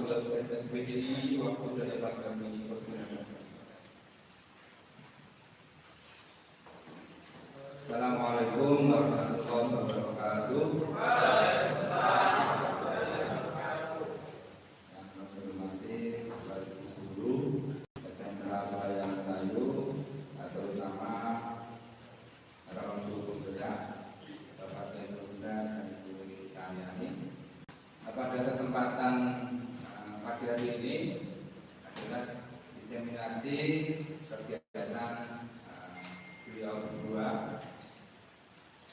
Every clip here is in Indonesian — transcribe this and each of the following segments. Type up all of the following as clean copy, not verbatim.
Anggota SPDI waktu dan dapat kami persilakan. Assalamualaikum warahmatullahi wabarakatuh. Yang kami hormati Bapak Ibu Guru SMK Pelayanan Kayu, terutama calon guru penggerak Bapak Zainul dan Ibu Cahyani. Pada kesempatan pagi hari ini adalah diseminasi kegiatan beliau berdua.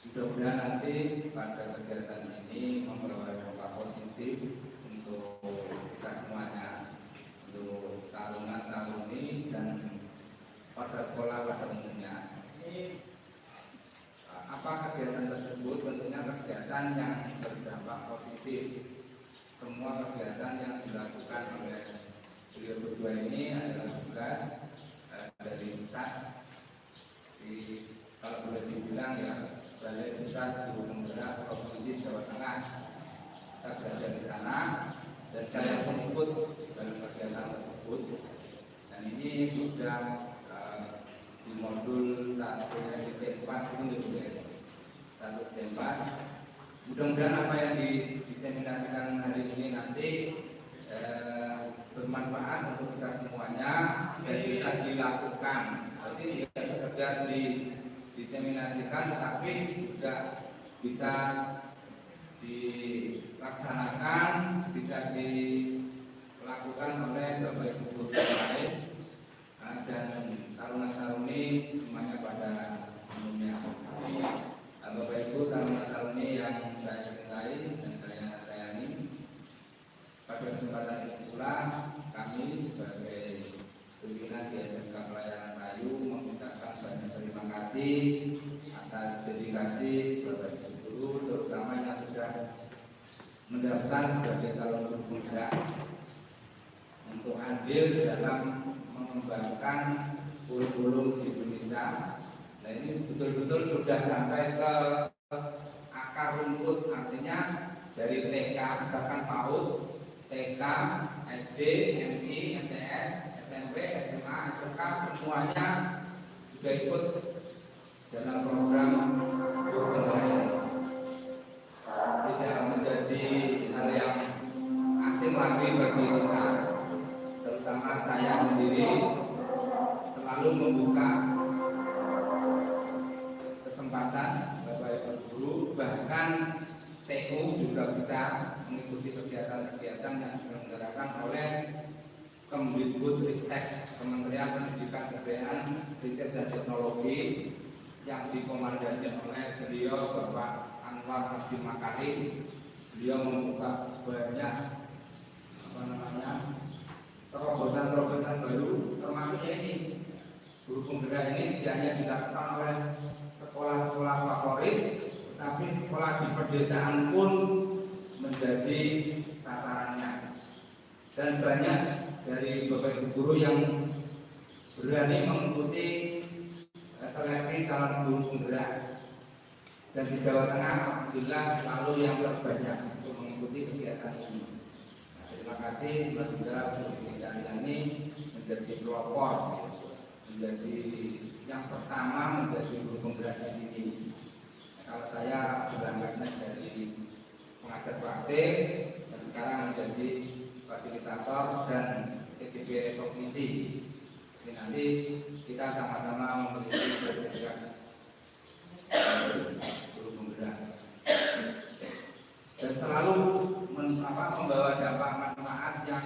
Mudah-mudahan nanti pada kegiatan ini membawa dampak positif untuk kita semuanya, untuk taruna-taruni dan pada sekolah pada umumnya. Apa kegiatan tersebut? Tentunya kegiatan yang berdampak positif. Semua kegiatan yang dilakukan oleh beliau berdua ini adalah tugas dari pusat. Kalau boleh dibilang ya Balai Pusat Guru Penggerak Provinsi Jawa Tengah. Kita berada di sana dan saya pun ikut dalam kegiatan tersebut. Dan ini sudah di modul 1.4 ini 1.4. Mudah-mudahan apa yang diseminasikan hari ini nanti bermanfaat untuk kita semuanya dan bisa dilakukan. Berarti tidak sekedar diseminasikan, tetapi juga bisa dilaksanakan, bisa dilakukan oleh Bapak Ibu guru lain dan taruna-taruni semuanya pada umumnya. Bapak Ibu taruna-taruni yang saya cintai dan saya sayangi, pada kesempatan ini pula kami sebagai pimpinan di SMK Pelayanan Kayu mengucapkan banyak terima kasih atas dedikasi Bapak Ibu guru, terutama yang sudah mendaftar sebagai calon guru penggerak untuk andil dalam mengembangkan kurikulum di Indonesia. Nah ini betul-betul sudah sampai ke akar rumput, artinya dari TK bahkan PAUD, TK, SD, MI, MTS, SMP, SMA, SMK semuanya sudah ikut dalam program penggerak. Tidak menjadi hal yang asing lagi bagi kita, terutama saya sendiri selalu membuka kesempatan Bapak Ibu guru, bahkan TU juga bisa mengikuti kegiatan-kegiatan yang diselenggarakan oleh Kemdikbudristek, Kementerian Pendidikan Kebudayaan Riset dan Teknologi, yang dikomandani oleh beliau Bapak Anwar Abdi Makarim. Beliau membuka banyak terobosan-terobosan baru, termasuk ini guru penggerak ini tidak hanya dilakukan oleh sekolah-sekolah favorit, tapi sekolah di pedesaan pun menjadi sasarannya. Dan banyak dari Bapak Ibu guru yang berani mengikuti seleksi calon guru penggerak. Dan di Jawa Tengah alhamdulillah selalu yang terbanyak untuk mengikuti kegiatan ini. Nah, terima kasih Mas Indra untuk kegiatan ini menjadi pelopor, menjadi yang pertama menjadi guru penggerak di sini. Kalau saya berangkatnya dari pengajar praktik dan sekarang menjadi fasilitator dan CDP rekognisi. Jadi nanti kita sama-sama memiliki sertifikat guru penggerak dan selalu membawa dampak manfaat yang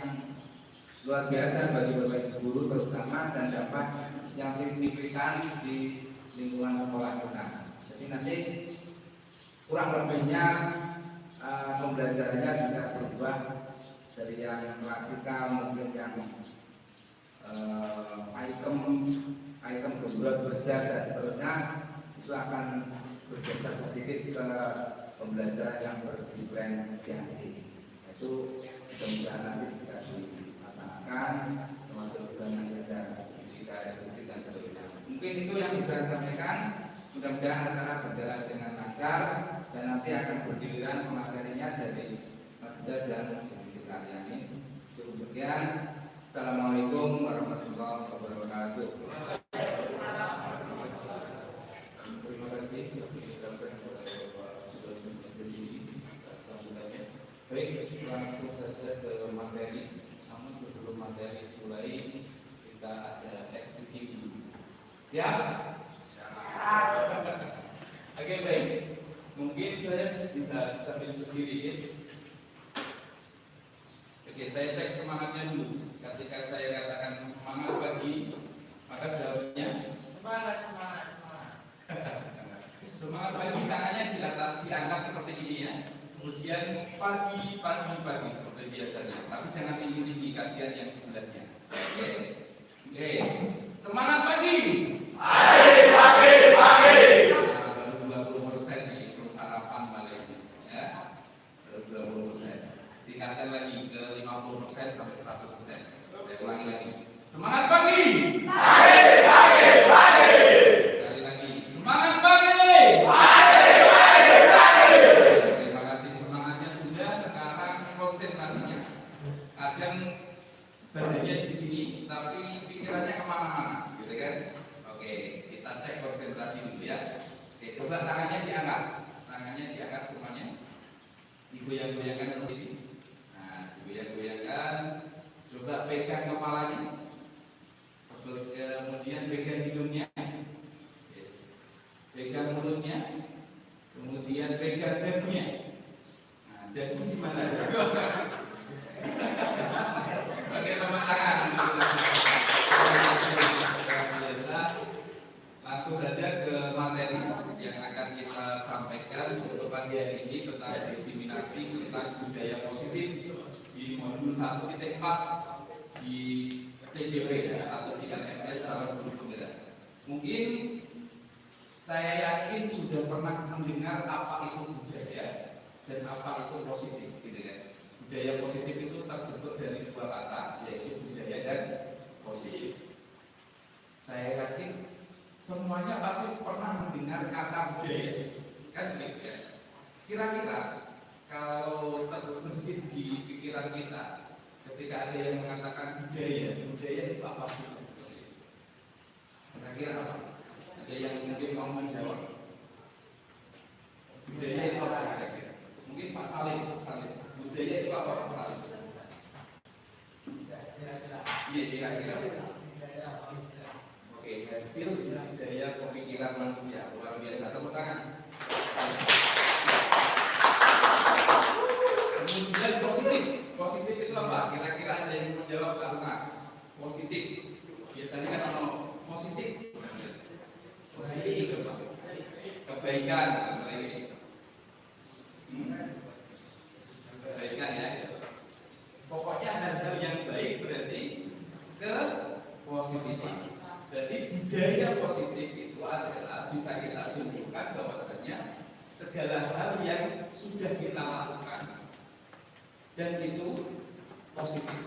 luar biasa bagi Bapak Ibu guru, terutama dan dampak yang signifikan di lingkungan sekolah kita. Jadi nanti kurang lebihnya pembelajarannya bisa berubah dari yang klasikal, mungkin yang item gebrot berjas dan seterusnya, itu akan bergeser sedikit ke pembelajaran yang berdiferensiasi. Itu mudah-mudahan nanti bisa dilaksanakan, termasuk juga yang ada sertifikat, eksekusi dan seterusnya. Mungkin itu yang bisa saya sampaikan. Mudah-mudahan acara berjalan dengan lancar dan nanti akan berdirian pematerinya dari Mas Ida dan Ibu Karyani. sekian. Assalamualaikum warahmatullahi wabarakatuh. Terima kasih yang diucapkan kepada Bapak Dosen sendiri sambutannya. Baik, langsung saja ke materi. Namun sebelum materi mulai, kita ada SPQ dulu. Siap? Oke, baik. Mungkin saya bisa sambil sendiri ya. Oke, saya cek semangatnya dulu. Ketika saya katakan semangat pagi, maka jawabnya semangat. Semangat pagi, tangannya diangkat seperti ini ya. Kemudian pagi seperti biasanya. Tapi jangan tinggi-tinggi, kasihan yang sebelahnya. Oke. Semangat pagi. Pagi. Baru 20% nih, terus sarapan balik ya. Baru 20%. Tingkatkan lagi ke 50% sampai 100%. Saya ulangi lagi. Semangat pagi. Sekali lagi. Semangat pagi. Terima kasih, semangatnya sudah, sekarang konsentrasinya. Kadang badannya di sini, tapi pikirannya kemana-mana, gitu kan? Oke, kita cek konsentrasi dulu ya. Oke, coba tangannya diangkat semuanya. Digoyang-goyangkan seperti ini. Digoyang-goyangkan, coba pegang kepalanya, kemudian pegang hidungnya, pegang mulutnya, kemudian pegang dagunya. Nah, dagu di mana? Oke, tepuk tangan. Biasa, langsung saja ke materi yang akan kita sampaikan untuk pagi hari ini tentang diseminasi tentang budaya positif di modul 1.4 di CDP atau di LMS calon guru penggerak. Mungkin saya yakin sudah pernah mendengar apa itu budaya dan apa itu positif, gitu kan? Budaya positif itu terbentuk dari dua kata, yaitu budaya dan positif. Saya yakin semuanya pasti pernah mendengar kata budaya, kan begitu ya? Kira-kira kalau terbesit di pikiran kita, ketika ada yang mengatakan budaya itu apa sih? Kira-kira apa? Ada yang mungkin mau menjawab? Budaya itu apa kira-kira? Mungkin Pak Salim. Budaya itu apa Pak Salim? Iya, kira-kira. Oke, hasil budaya pemikiran manusia, luar biasa. Tepuk tangan. Kemudian positif itu apa? Kira-kira ada yang menjawab karena positif. Biasanya kan kalau positif itu apa? Kebaikan, kebaikan ya. Pokoknya hal-hal yang baik berarti ke positifan. Berarti budaya positif itu adalah bisa kita simpulkan bahwasanya segala hal yang sudah kita lakukan dan itu positif.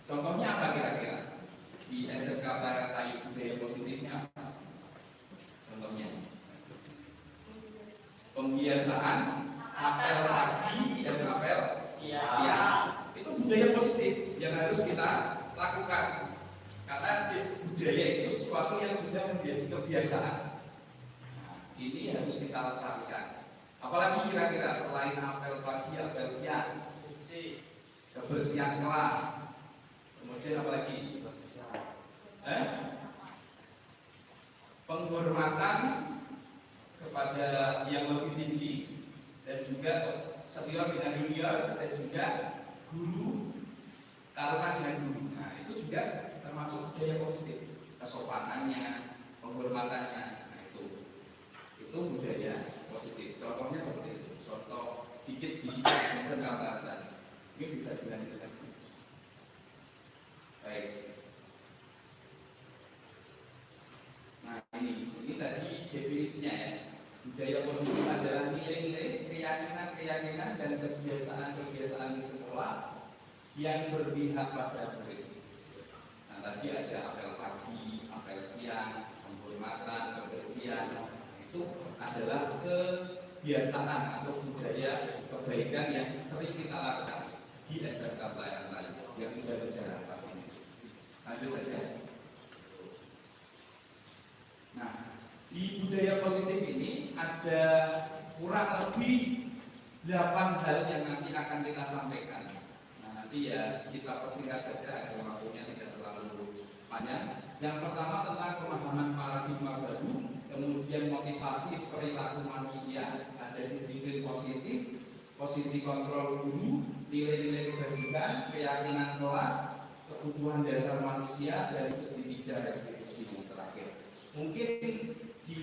Contohnya apa kira-kira? Di SMK Tayu budaya positifnya apa? Contohnya pembiasaan apel pagi dan apel siang. Itu budaya positif yang harus kita lakukan. Karena budaya itu sesuatu yang sudah menjadi kebiasaan. Nah, ini harus kita lestarikan. Apalagi kira-kira selain apel pagi, apel siang, kebersihan kelas, kemudian apa lagi? Penghormatan kepada yang lebih tinggi dan juga senior dengan junior dan juga guru taruna dengan guru. Nah, itu juga termasuk budaya positif, kesopanannya, penghormatannya. Nah, itu budaya positif. Contohnya seperti itu. Contoh sedikit di SMK Taruna. Ini bisa dilanjutkan. Baik. Nah, ini tadi definisinya ya. Budaya positif adalah nilai-nilai, keyakinan dan kebiasaan di sekolah yang berpihak pada murid. Nah, tadi ada apel pagi, apel siang, penghormatan, kebersihan. Itu adalah kebiasaan atau budaya kebaikan yang sering kita lakukan di SMK Pelayanan Lain. yang sudah berjalan pastinya. Lanjut aja. Nah, di budaya positif ini ada kurang lebih 8 hal yang nanti akan kita sampaikan. Nah, nanti ya kita persingkat saja agar waktunya tidak terlalu panjang. Yang pertama tentang pemahaman paradigma baru, kemudian motivasi perilaku manusia, ada disiplin positif, posisi kontrol guru, nilai-nilai kebajikan, keyakinan kelas, kebutuhan dasar manusia, dan segitiga restitusi yang terakhir. Mungkin di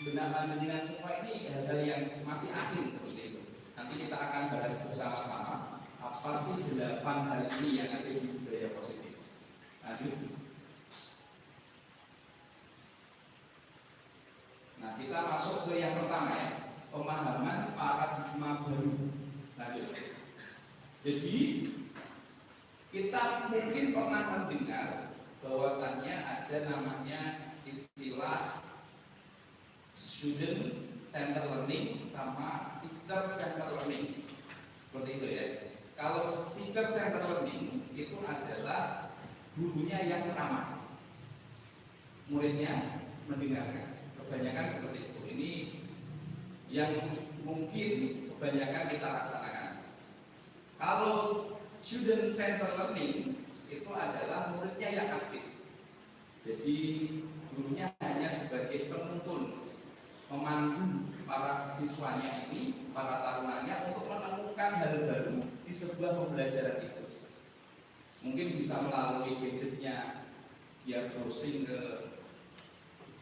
benak panjenengan semua ini hal-hal yang masih asing seperti itu. Nanti kita akan bahas bersama-sama apa sih 8 hal ini yang ada di budaya positif. Lanjut. Nah, kita masuk ke yang pertama ya, pemahaman paradigma baru. Lanjut. Jadi kita mungkin pernah mendengar bahwasannya ada namanya istilah student center learning sama teacher center learning. Seperti itu ya. Kalau teacher center learning itu adalah gurunya yang ceramah, muridnya mendengarkan. Kebanyakan seperti itu. Ini yang mungkin kebanyakan kita laksanakan. Kalau student center learning itu adalah muridnya yang aktif. Jadi gurunya hanya sebagai penuntun, memandu para siswanya ini, para tarunanya untuk menemukan hal baru di sebuah pembelajaran itu. Mungkin bisa melalui gadgetnya, dia browsing ke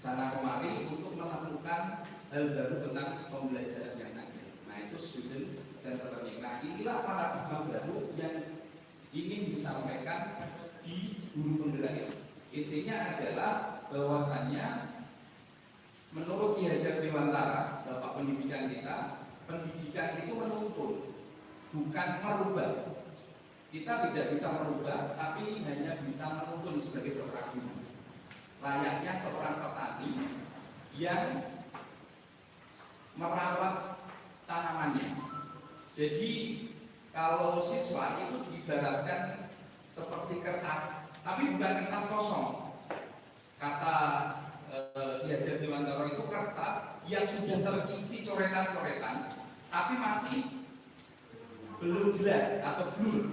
sana kemari untuk menemukan hal baru tentang pembelajaran yang ada. Nah, itu student center learning. Nah, inilah paradigma baru yang ingin disampaikan di guru penggerak ini. Intinya adalah bahwasannya menurut Ki Hajar Dewantara, Bapak Pendidikan kita, pendidikan itu menuntun, bukan merubah. Kita tidak bisa merubah, tapi hanya bisa menuntun sebagai seorang guru. Layaknya seorang petani yang merawat tanamannya. Jadi kalau siswa itu diibaratkan seperti kertas, tapi bukan kertas kosong. Kata Ki Hajar Dewantara itu kertas yang sudah terisi coretan-coretan, tapi masih belum jelas atau blur.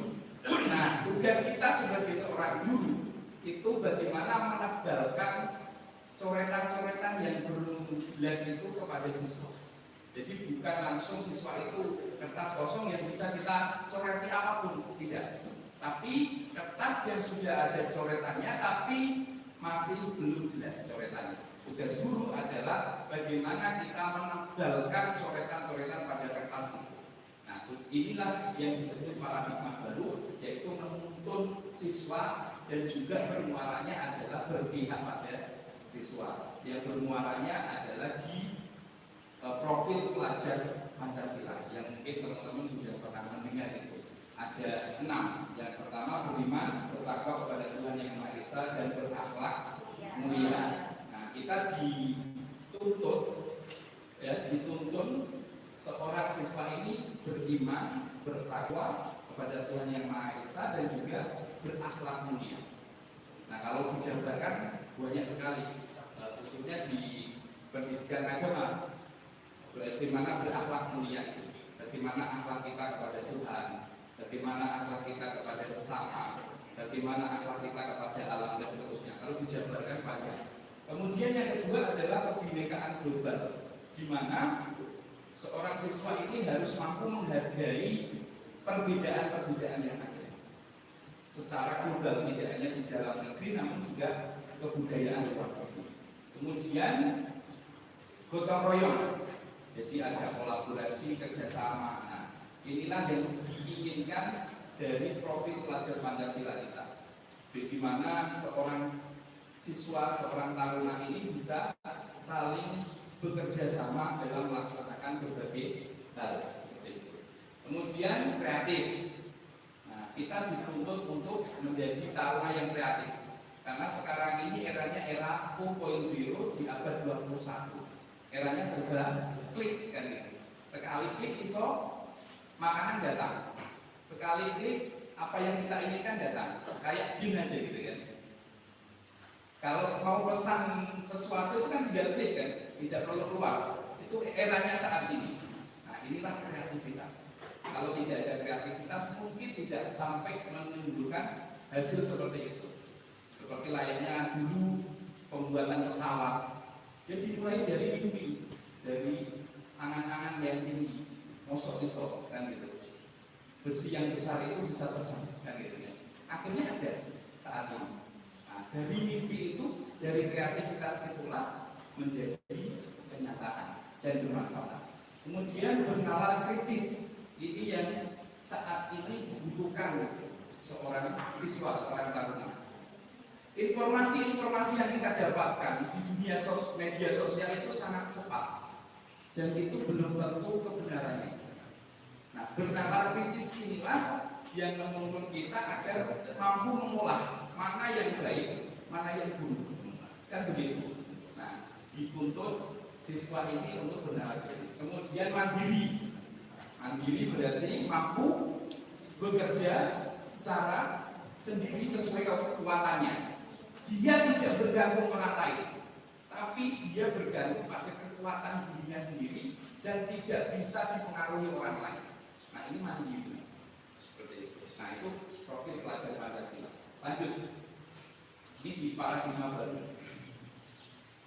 Nah, tugas kita sebagai seorang guru itu bagaimana menebalkan coretan-coretan yang belum jelas itu kepada siswa. Jadi bukan langsung siswa itu kertas kosong yang bisa kita coreti apapun, tidak. Tapi kertas yang sudah ada coretannya tapi masih belum jelas coretannya. Tugas guru adalah bagaimana kita menebalkan coretan-coretan pada kertas itu. Nah, inilah yang disebut paradigma baru, yaitu menuntun siswa dan juga bermuaranya adalah berpihak pada siswa. Yang bermuaranya adalah di profil pelajar Pancasila yang mungkin teman-teman sudah pernah mendengar itu. Ada 6. Yang pertama beriman, bertakwa kepada Tuhan Yang Maha Esa dan berakhlak mulia. Nah, kita dituntut dituntun seorang siswa ini beriman, bertakwa kepada Tuhan Yang Maha Esa dan juga berakhlak mulia. Nah, kalau dijabarkan banyak sekali, khususnya di pendidikan agama, bagaimana berakhlak mulia itu, bagaimana akhlak kita kepada Tuhan, bagaimana akhlak kita kepada sesama, bagaimana akhlak kita kepada alam dan seterusnya. Kalau dijabarkan banyak. Kemudian yang kedua adalah kebinekaan global, di mana seorang siswa ini harus mampu menghargai perbedaan-perbedaan yang ada secara global, tidak hanya di dalam negeri namun juga kebudayaan luar negeri. Kemudian gotong royong, jadi ada kolaborasi kerjasama. Nah, inilah yang diinginkan dari profil pelajar Pancasila kita. Bagaimana seorang siswa, seorang taruna ini bisa saling bekerja sama dalam melaksanakan berbagai hal. Kemudian kreatif. Nah, kita dituntut untuk menjadi taruna yang kreatif. Karena sekarang ini eranya era 4.0 di abad 21. Eranya serba klik kan gitu. Sekali klik iso makanan datang. Sekali klik apa yang kita inginkan datang, kayak jin aja gitu kan. Kalau mau pesan sesuatu itu kan tinggal klik kan, tidak perlu keluar. Itu eranya saat ini. Nah, inilah kreativitas. Kalau tidak ada kreativitas, mungkin tidak sampai menunjukkan hasil seperti itu. Seperti layaknya dulu pembuatan pesawat. Jadi dimulai dari mimpi, dari angan-angan yang tinggi, mosok-mosok kan gitu. Besi yang besar itu bisa terbang kan gitu ya. Akhirnya ada saat ini. Dari mimpi itu, dari kreativitas itulah menjadi kenyataan dan bermanfaat. Kemudian bernalar kritis, ini yang saat ini dibutuhkan seorang siswa, seorang taruna. Informasi-informasi yang kita dapatkan di dunia media sosial itu sangat cepat dan itu belum tentu kebenarannya. Nah, bernalar kritis inilah yang menuntut kita agar mampu mengolah mana yang baik, mana yang buruk, kan begitu. Nah, dituntut siswa ini untuk bernalar kritis. Kemudian mandiri. Mandiri berarti mampu bekerja secara sendiri sesuai kekuatannya. Dia tidak bergantung orang lain, tapi dia bergantung pada kekuatan dirinya sendiri dan tidak bisa dipengaruhi orang lain. Nah, ini mandiri. Seperti itu. Nah, itu profil pelajar Pancasila. Lanjut. Ini di paradigma baru.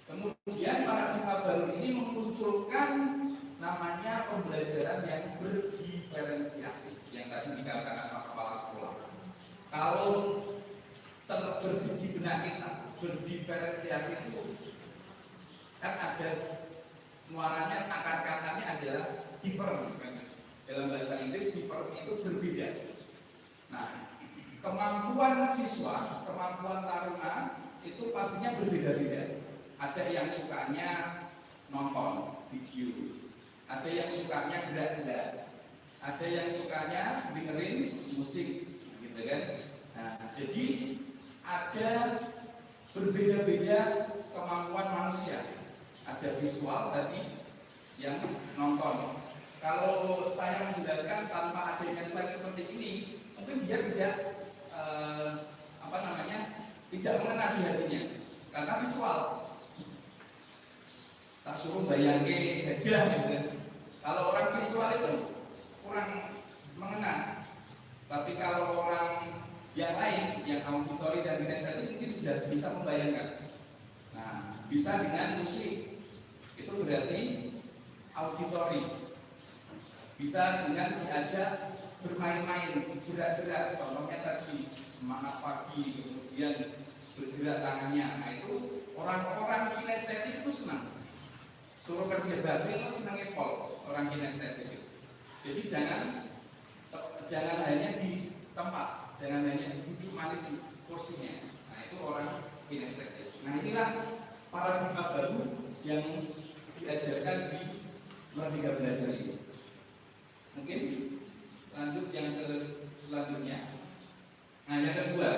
Kemudian paradigma baru ini memunculkan namanya pembelajaran yang berdiferensiasi, yang tadi dikatakan Pak Kepala Sekolah. Kalau terbersih di benak kita, berdiferensiasi itu kan ada muaranya, akar katanya adalah different. Dalam bahasa Inggris different itu berbeda. Nah, kemampuan siswa, kemampuan taruna itu pastinya berbeda-beda. Ada yang sukanya nonton video, ada yang sukanya gerak-gerak, ada yang sukanya dengerin musik, gitu kan? Nah, jadi ada berbeda-beda kemampuan manusia. Ada visual tadi yang nonton. Kalau saya menjelaskan tanpa adanya slide seperti ini, mungkin dia tidak tidak mengena di hatinya karena visual. Tak suruh bayangke gajah gitu kan. Kalau orang visual itu kurang mengena. Tapi kalau orang yang lain, yang auditori dan kinestetik mungkin sudah bisa membayangkan. Nah, bisa dengan musik. Itu berarti auditori. Bisa dengan diajak bermain-main, gerak-gerak. Contohnya tadi semangat pagi, kemudian bergerak tangannya. Nah, itu orang-orang kinestetik itu senang. Suruh kerja bakti itu senangnya pol orang kinestetik. Jadi jangan hanya di tempat, jangan hanya duduk manis di kursinya. Nah, itu orang kinestetik. Nah, inilah paradigma baru yang diajarkan di Merdeka Belajar ini. Mungkin lanjut yang ke selanjutnya. Nah, yang kedua,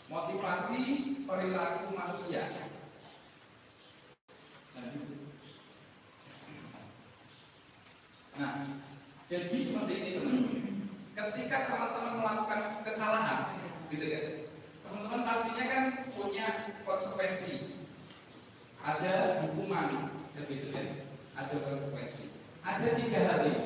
motivasi perilaku manusia. Nah, jadi seperti ini teman-teman. Ketika teman-teman melakukan kesalahan, gitu kan, teman-teman pastinya kan punya konsekuensi. Ada hukuman, gitu kan, ada konsekuensi. Ada 3 hal ini.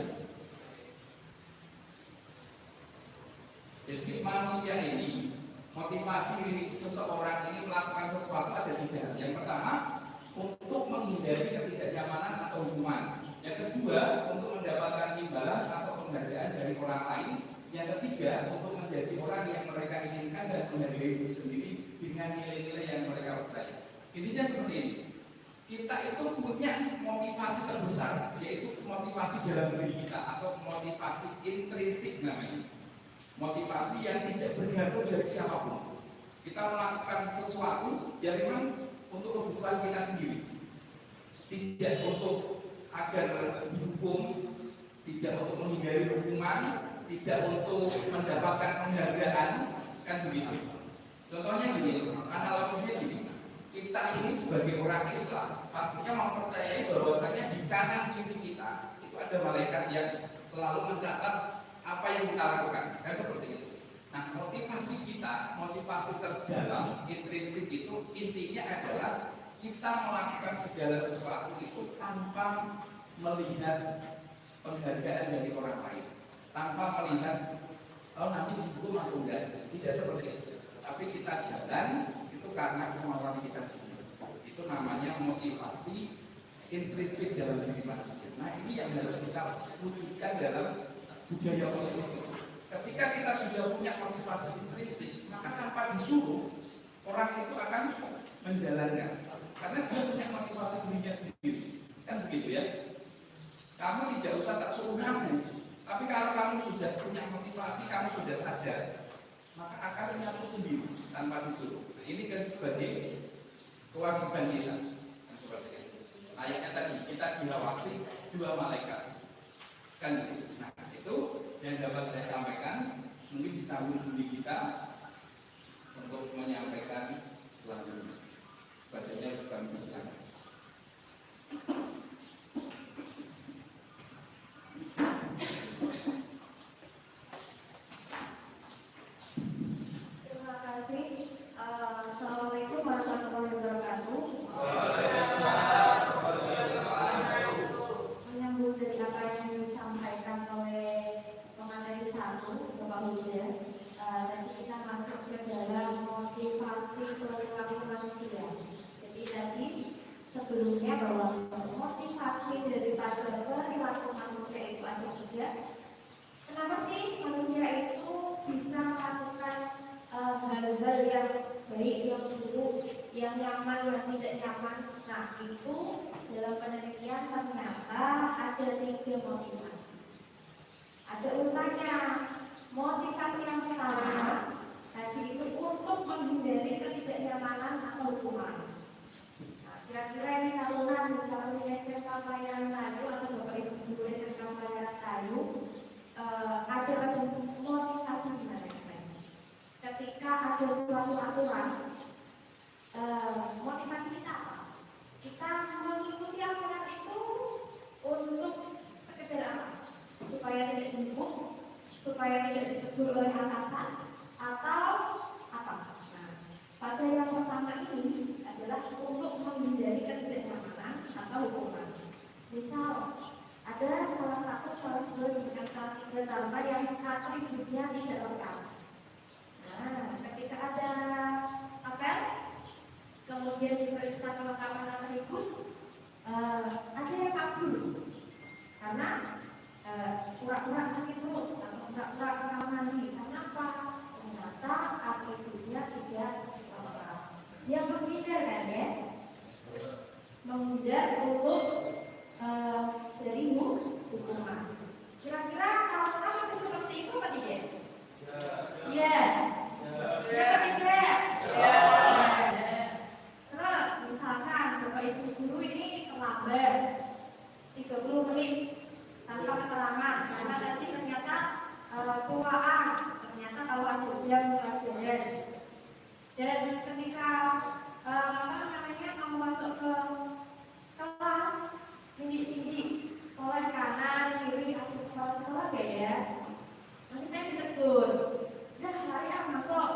Jadi manusia ini, motivasi seseorang ini melakukan sesuatu ada 3 hal. Yang pertama, untuk menghindari ketidaknyamanan atau hukuman. Yang kedua, untuk mendapatkan imbalan atau penghargaan dari orang lain. Yang ketiga, untuk menjadi orang yang mereka inginkan dan menghargai diri sendiri dengan nilai-nilai yang mereka percaya. Intinya seperti ini. Kita itu punya motivasi terbesar, yaitu motivasi dalam diri kita atau motivasi intrinsik namanya. Motivasi yang tidak bergantung dari siapapun. Kita melakukan sesuatu yang memang untuk kebutuhan kita sendiri, tidak untuk agar dihukum, tidak untuk menghindari hukuman, tidak untuk mendapatkan penghargaan, kan begitu. Contohnya gini, analoginya gini. Kita ini sebagai orang Islam pastinya mempercayai bahwasanya di kanan kiri kita itu ada malaikat yang selalu mencatat apa yang kita lakukan, kan seperti itu. Nah, motivasi kita, motivasi terdalam, intrinsik itu intinya adalah kita melakukan segala sesuatu itu tanpa melihat penghargaan dari orang lain, tanpa melihat nanti dihukum atau enggak, tidak seperti itu. Tapi kita jalan itu karena kemauan kita sendiri. Itu namanya motivasi intrinsik dalam diri manusia. Nah, ini yang harus kita wujudkan dalam budaya positif. Ketika kita sudah punya motivasi intrinsik, maka tanpa disuruh orang itu akan menjalankan, karena dia punya motivasi dirinya sendiri. Kan begitu ya? Kamu tidak usah tak suruh nyapu, tapi kalau kamu sudah punya motivasi, kamu sudah sadar, maka akan nyapu sendiri tanpa disuruh. Nah, ini kan sebagai kewajiban kita. Nah, seperti itu. Ayatnya tadi kita diawasi dua malaikat. Kan gitu. Nah, itu yang dapat saya sampaikan. Mungkin disambung dulu kita untuk menyampaikan selanjutnya. Bacanya bukan silakan. Terima kasih. Assalamualaikum warahmatullahi wabarakatuh. Menyambung dari apa yang disampaikan oleh pemateri satu, Bapak Huda, tadi kita masuk ke dalam motivasi perilaku manusia. Jadi tadi sebelumnya bahwa motivasi daripada perilaku manusia itu ada tiga. Kenapa sih manusia itu bisa melakukan hal-hal yang baik, yang buruk, yang nyaman, yang tidak nyaman? Nah, itu dalam penelitian ternyata ada tiga motivasi. Ada urutannya. Motivasi yang pertama tadi itu untuk menghindari ketidaknyamanan atau hukuman. Nah, kira-kira ini kalau SMK Pelayaran Kayu atau Bapak Ibu guru SMK Pelayaran Kayu ada motivasi gimana? Ketika ada suatu aturan, motivasi kita apa? Kita mengikuti aturan itu untuk sekedar apa? Supaya tidak dihukum, supaya tidak ditegur oleh atasan, atau apa? Nah, pada yang pertama ini adalah untuk menghindari ketidaknyamanan atau hukuman. Misal, ada salah dua salah tiga tambah yang atributnya tidak lengkap. Nah, ketika ada apel, kemudian diperiksa kelengkapan atribut, ada yang kabur karena pura-pura sakit perut atau pura-pura kamar mandi. Kenapa? Ternyata atributnya tidak lengkap. Dia menghindar kan ya? Menghindar untuk dari hukuman. Kira-kira kalau masih seperti itu apa tidak? Ya. Siapa tidak? Ya. Terus misalkan Bapak Ibu guru ini terlambat 30 menit tanpa keterangan karena tadi ternyata kelupaan, ternyata kalau ada jam pelajaran. Dan ketika mau masuk ke kelas tinggi-tinggi oleh kanan, kiri, atau kepala sekolah ya, nanti saya ditegur. Dah lari masuk.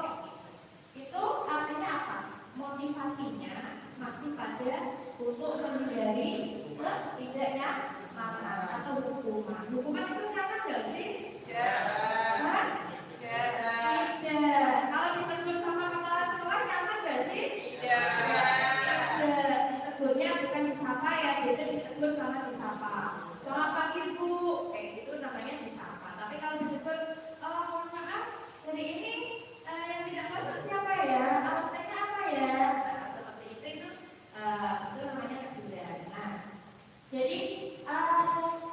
Itu artinya apa? Motivasinya masih pada untuk menghindari tidaknya atau hukuman. Hukuman itu sekarang nggak sih? Ya. Tidak. Kalau ditegur sama kepala sekolah nyaman nggak sih? Tidak. Ditegurnya bukan disapa ya, beda ditegur sama disapa. Selamat pagi Bu, itu namanya disapa. Tapi kalau ditegur, mohon maaf, hari ini yang tidak masuk siapa ya? Alasannya apa ya? Nah, seperti itu namanya kemudahan. Nah, jadi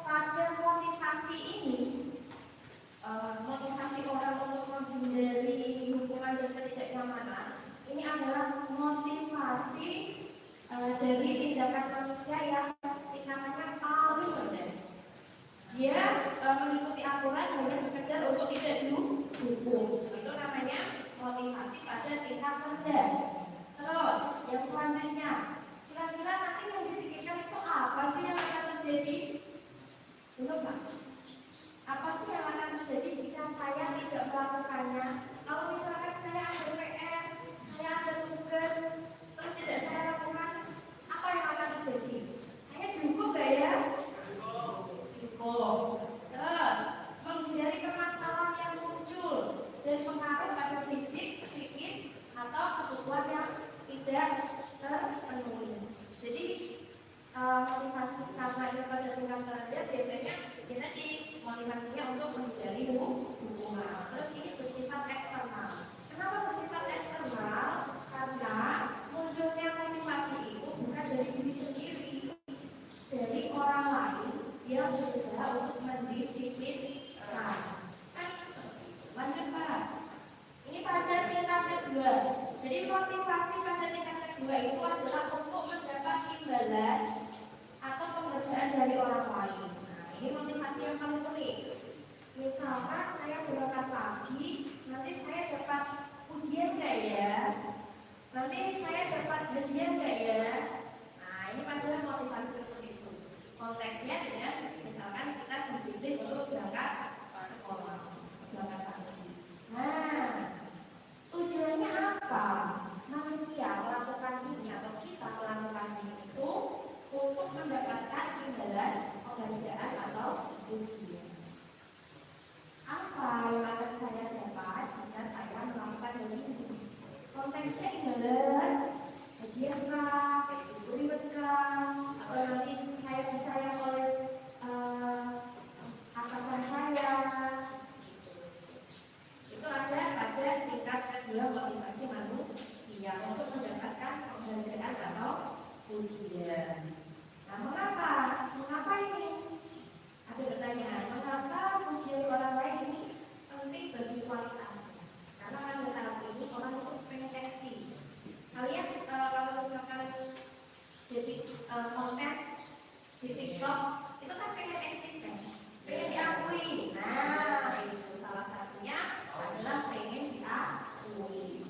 pada motivasi ini, motivasi orang untuk menghindari hukuman dan ketidaknyamanan, ini adalah motivasi dari tindakan manusia yang tingkatannya paling rendah. Dia mengikuti aturan hanya sekedar untuk tidak dihukum. Itu namanya motivasi pada tingkat rendah. Terus yang selanjutnya, kira-kira nanti yang dipikirkan itu apa sih yang akan terjadi? Belum Pak? Apa sih yang akan terjadi jika saya tidak melakukannya? motivasi karena itu pada tingkat terendah biasanya kita di motivasinya untuk menghindari hubungan. Terus ini bersifat eksternal. Kenapa bersifat eksternal? Karena munculnya motivasi itu bukan dari diri sendiri, dari orang lain yang berusaha untuk mendisiplinkan. Lanjut Pak. Ini pada tingkat kedua. Jadi motivasi pada tingkat kedua itu adalah untuk mendapat imbalan atau penghargaan dari orang lain. Nah, ini motivasi yang paling unik. Misalkan saya berangkat pagi, nanti saya dapat ujian nggak ya? Nanti saya dapat hadiah nggak ya? Nah, ini adalah motivasi seperti itu. Konteksnya dengan misalkan kita disiplin untuk berangkat sekolah, berangkat pagi. Nah, tujuannya apa? Manusia melakukan ini atau kita melakukan ini itu untuk mendapatkan imbalan, penghargaan atau ujian. Apa yang akan saya dapat jika saya melakukan ini? Konteksnya imbalan, hadiah kah, ribet kah, atau nanti saya disayang oleh atasan saya. Itu ada pada tingkat kedua motivasi manusia untuk mendapatkan penghargaan atau ujian. Nah, mengapa ini? Ada pertanyaan, mengapa ujian orang lain ini penting bagi kualitas? Karena kan saat ini orang itu pengen eksis. Kalian kalau misalkan jadi konten di TikTok itu kan pengen eksis kan, pengen diakui. Nah, itu salah satunya adalah pengen diakui.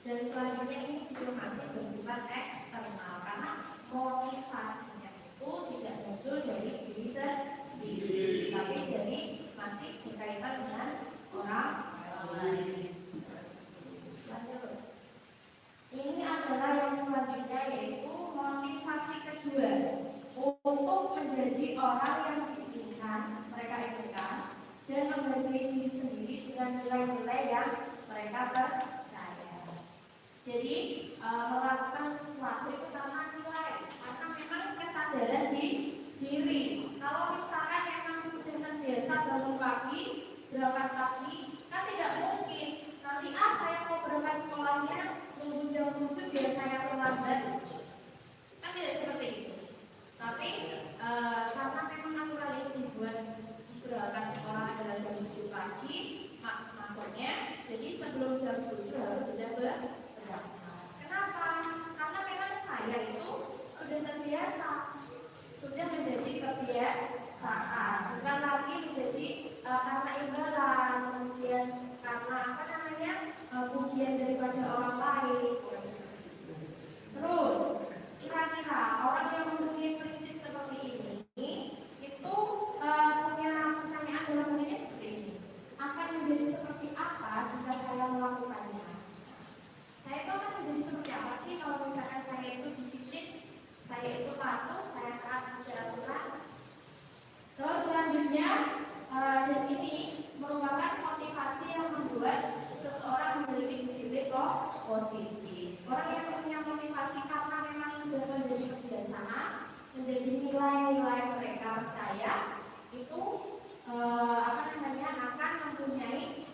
Dan selanjutnya ini juga masih bersifat eksternal karena motivasinya itu tidak muncul dari diri sendiri, tapi dari masih berkaitan dengan orang lain. Ini adalah yang selanjutnya yaitu motivasi kedua untuk menjadi orang yang diinginkan, mereka inginkan dan menghargai diri sendiri dengan nilai-nilai yang mereka percaya. Jadi melakukan sesuatu itu karena nilai, karena memang kesadaran di diri. Kalau misalkan memang sudah terbiasa bangun pagi, berangkat pagi, kan tidak mungkin nanti saya mau berangkat sekolahnya tunggu jam 7 biar saya terlambat. Kan tidak seperti itu. Tapi karena memang naturalisme dibuat berangkat sekolah adalah jam 7 pagi, masuknya, jadi sebelum jam 7 harus sudah berangkat. Kenapa? Karena memang saya itu sudah terbiasa, sudah menjadi kebiasaan, bukan lagi menjadi karena imbalan, kemudian karena pujian daripada orang lain. Terus kira-kira orang yang mempunyai prinsip seperti ini itu punya pertanyaan dalam dirinya seperti ini, akan menjadi seperti apa jika saya melakukannya? Saya itu akan menjadi seperti apa sih kalau misalkan saya itu disiplin, saya itu patuh, saya taat pada aturan. Terus selanjutnya dan ini merupakan motivasi yang membuat seseorang memiliki disiplin positif. Orang yang punya motivasi karena memang sudah menjadi kebiasaan, menjadi nilai-nilai mereka percaya, itu akan mempunyai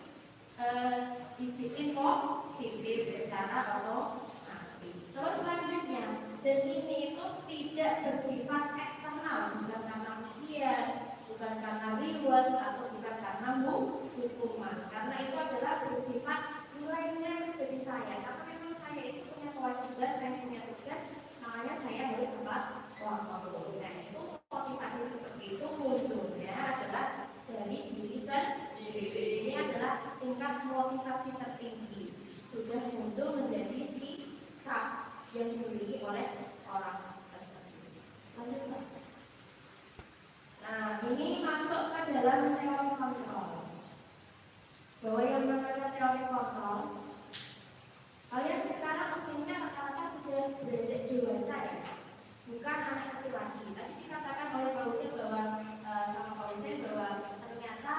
disiplin positif secara otomatis. Terus selanjutnya, dan ini itu tidak bersifat eksternal, bukan karena ujian, bukan karena reward atau bukan karena hukuman, karena itu adalah bersifat nilai-nilai dari saya. Karena memang saya itu punya kewajiban, saya punya tugas, makanya saya harus sempat waktu. Nah, itu motivasi seperti itu munculnya adalah dari diri sendiri. Ini adalah tingkat motivasi tertinggi, sudah muncul menjadi sikap yang dimiliki oleh orang tersebut. Lanjut Pak. Nah, ini masuk ke dalam teori kontrol. Bahwa yang namanya teori kontrol, kalian sekarang usianya rata-rata sudah beranjak dewasa ya, bukan anak kecil lagi. Tadi dikatakan oleh Pak Uti bahwa sama Pak Uti bahwa ternyata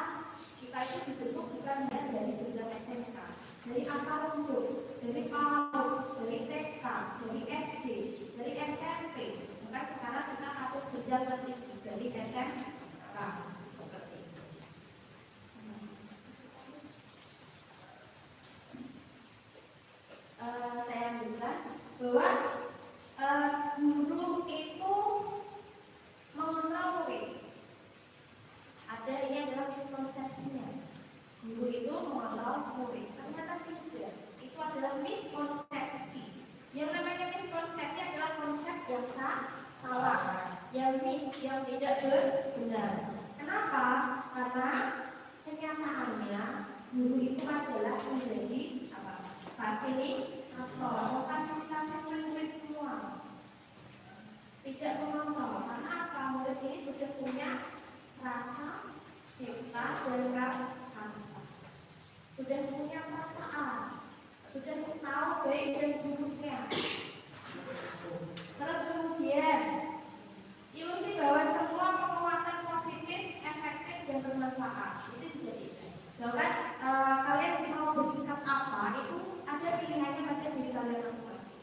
kita itu dibentuk bukan hanya dari jenjang SMK, dari akar rumput, dari PAUD, dari TK, dari SD, dari SMP. Bukan sekarang kita yang tidak benar. Kenapa? Karena kenyataannya guru itu adalah menjadi fasilitator, memfasilitasi murid semua. Tidak mengontrol. Karena apa? Murid ini sudah punya rasa cipta dan rasa. Sudah punya perasaan. Sudah tahu baik dan buruknya. Terus kemudian ilusi bahwa semua penguatan positif, efektif dan bermanfaat itu juga tidak. Bahkan kalian mau bersikap apa itu ada pilihannya pada diri kalian masing-masing.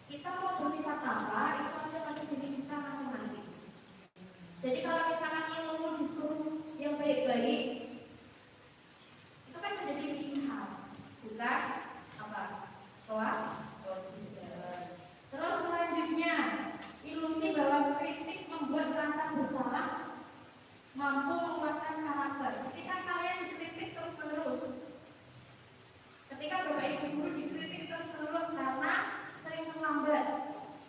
Kita mau bersifat apa itu ada pada diri kita masing-masing. Jadi kalau misalkan ilmu disuruh yang baik-baik itu kan menjadi pilihan, bukan apa? Terus selanjutnya ilusi bahwa kritik membuat rasa bersalah mampu menguatkan karakter. Ketika kalian dikritik terus-menerus, ketika Bapak Ibu guru dikritik terus-menerus karena sering terlambat,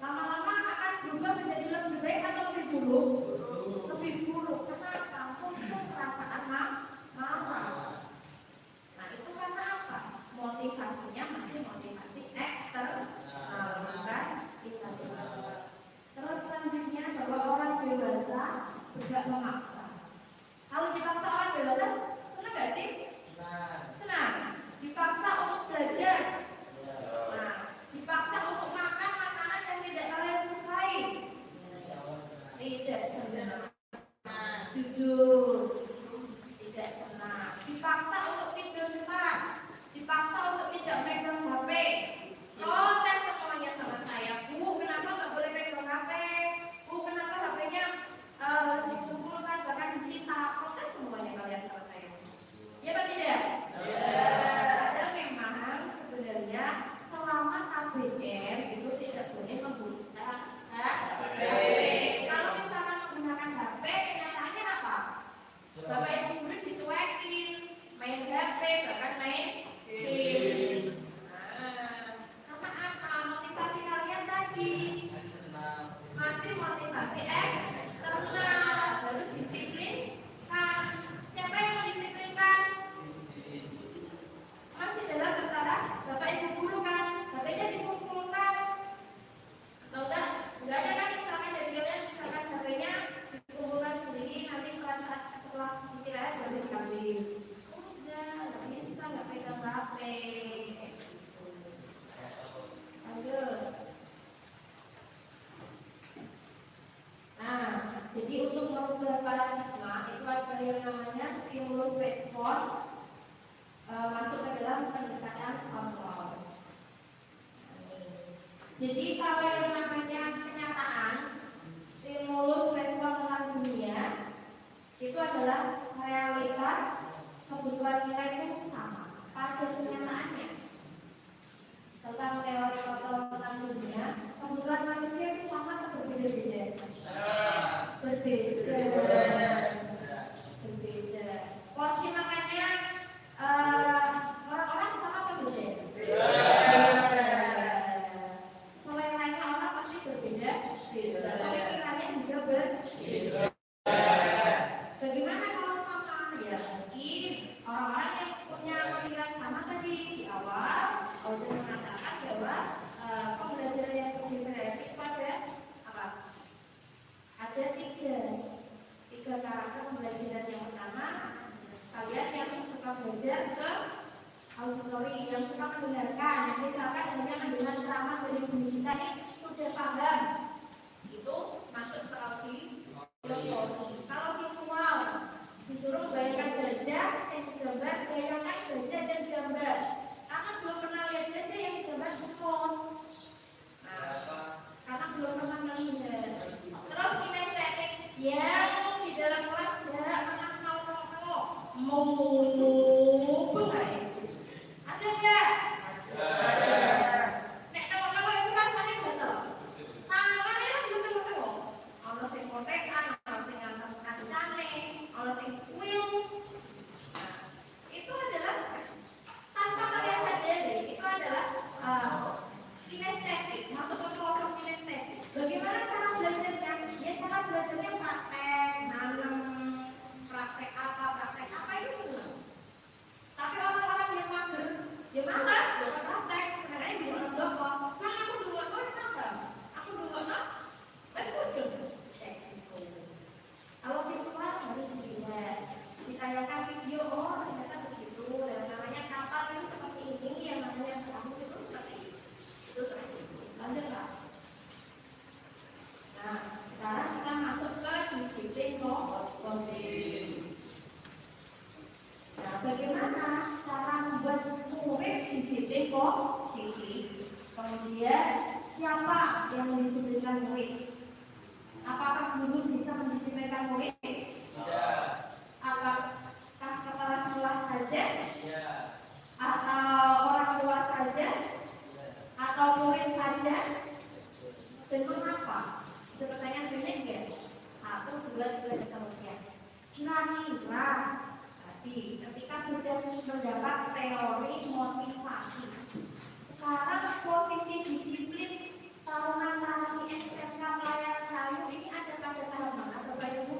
lama-lama akan berubah menjadi lebih baik atau lebih buruk? Lebih buruk. Kenapa? Muncul perasaan marah. Nah itu karena apa? Motivasinya masih motivasi eksternal, bukan internal. Terus selanjutnya bahwa orang dewasa tidak memaksa. Kalau dipaksa orang dewasa senang nggak sih? Senang. Dipaksa untuk belajar. Nah, dipaksa untuk makan makanan yang tidak kalian sukai. Tidak senang. Jujur. Tidak senang. Dipaksa untuk tidur cepat. Dipaksa untuk tidak megang HP. Protes semuanya sama saya. Bu, kenapa nggak boleh pegang HP? Bu, kenapa HP-nya dikumpulkan bahkan disita? Protes semuanya kalian sama saya. Ya Pak tidak? Padahal memang sebenarnya selama KBM itu tidak boleh menggunakan HP. Kalau misalkan menggunakan HP, kenyataannya apa? Bapak Ibu guru dicuekin, main HP, bahkan main game. Karena apa? Motivasi kalian tadi masih motivasi eksternal, harus disiplinkan. Siapa yang mau disiplinkan? Masih dalam tataran Bapak Ibu guru kan? HP-nya dikumpulkan. Atau enggak ada kan misalkan dari kalian misalkan HP-nya dikumpulkan sendiri, nanti setelah istirahat baru diambil. Nggak bisa, nggak pegang HP. Lanjut. Nah, jadi untuk merubah paradigma itu ada yang namanya stimulus respon, masuk ke dalam pendekatan kontrol. Jadi kalau yang namanya kenyataan stimulus respon tentang dunia itu adalah realitas kebutuhan kita itu sama pada kenyataannya. Tentang teori kontrol tentang dunia, kebutuhan manusia itu sama atau berbeda-beda? Berbeda. Porsi makannya orang-orang sama atau beda? Seleranya orang pasti berbeda. Pemikirannya juga berbeda. Bagaimana kalau sama? Ya mungkin orang-orang yang punya pemikiran sama tadi di awal sudah mengatakan bahwa pembelajaran yang bervariasi itu ada apa? Ada tiga karakter pembelajaran. Yang pertama, kalian yang suka belajar ke auditori, yang suka mendengarkan. Misalkan hanya mendengar ceramah dari guru kita ini sudah paham, itu masuk ke auditori. Kalau visual, disuruh bayangkan gajah, yang digambar, bayangkan gajah dan gambar. Karena belum pernah lihat gajah yang digambar semut. Karena belum pernah melihat. Terus kinestetik, yang di dalam kelas jarak menang mau ada nggak? mendisiplinkan murid. Apakah guru bisa mendisiplinkan murid? Tidak. Apakah kepala sekolah saja? Tidak. Atau orang tua saja? Atau murid saja? Dan mengapa? Itu pertanyaan benar ya? 1, 2, 3 dan seterusnya. Kira-kira tadi ketika sudah mendapat teori motivasi, sekarang posisi disiplin tahunan di SMK Pelayaran Kayu ini ada pada tahap mana, Bapak Ibu?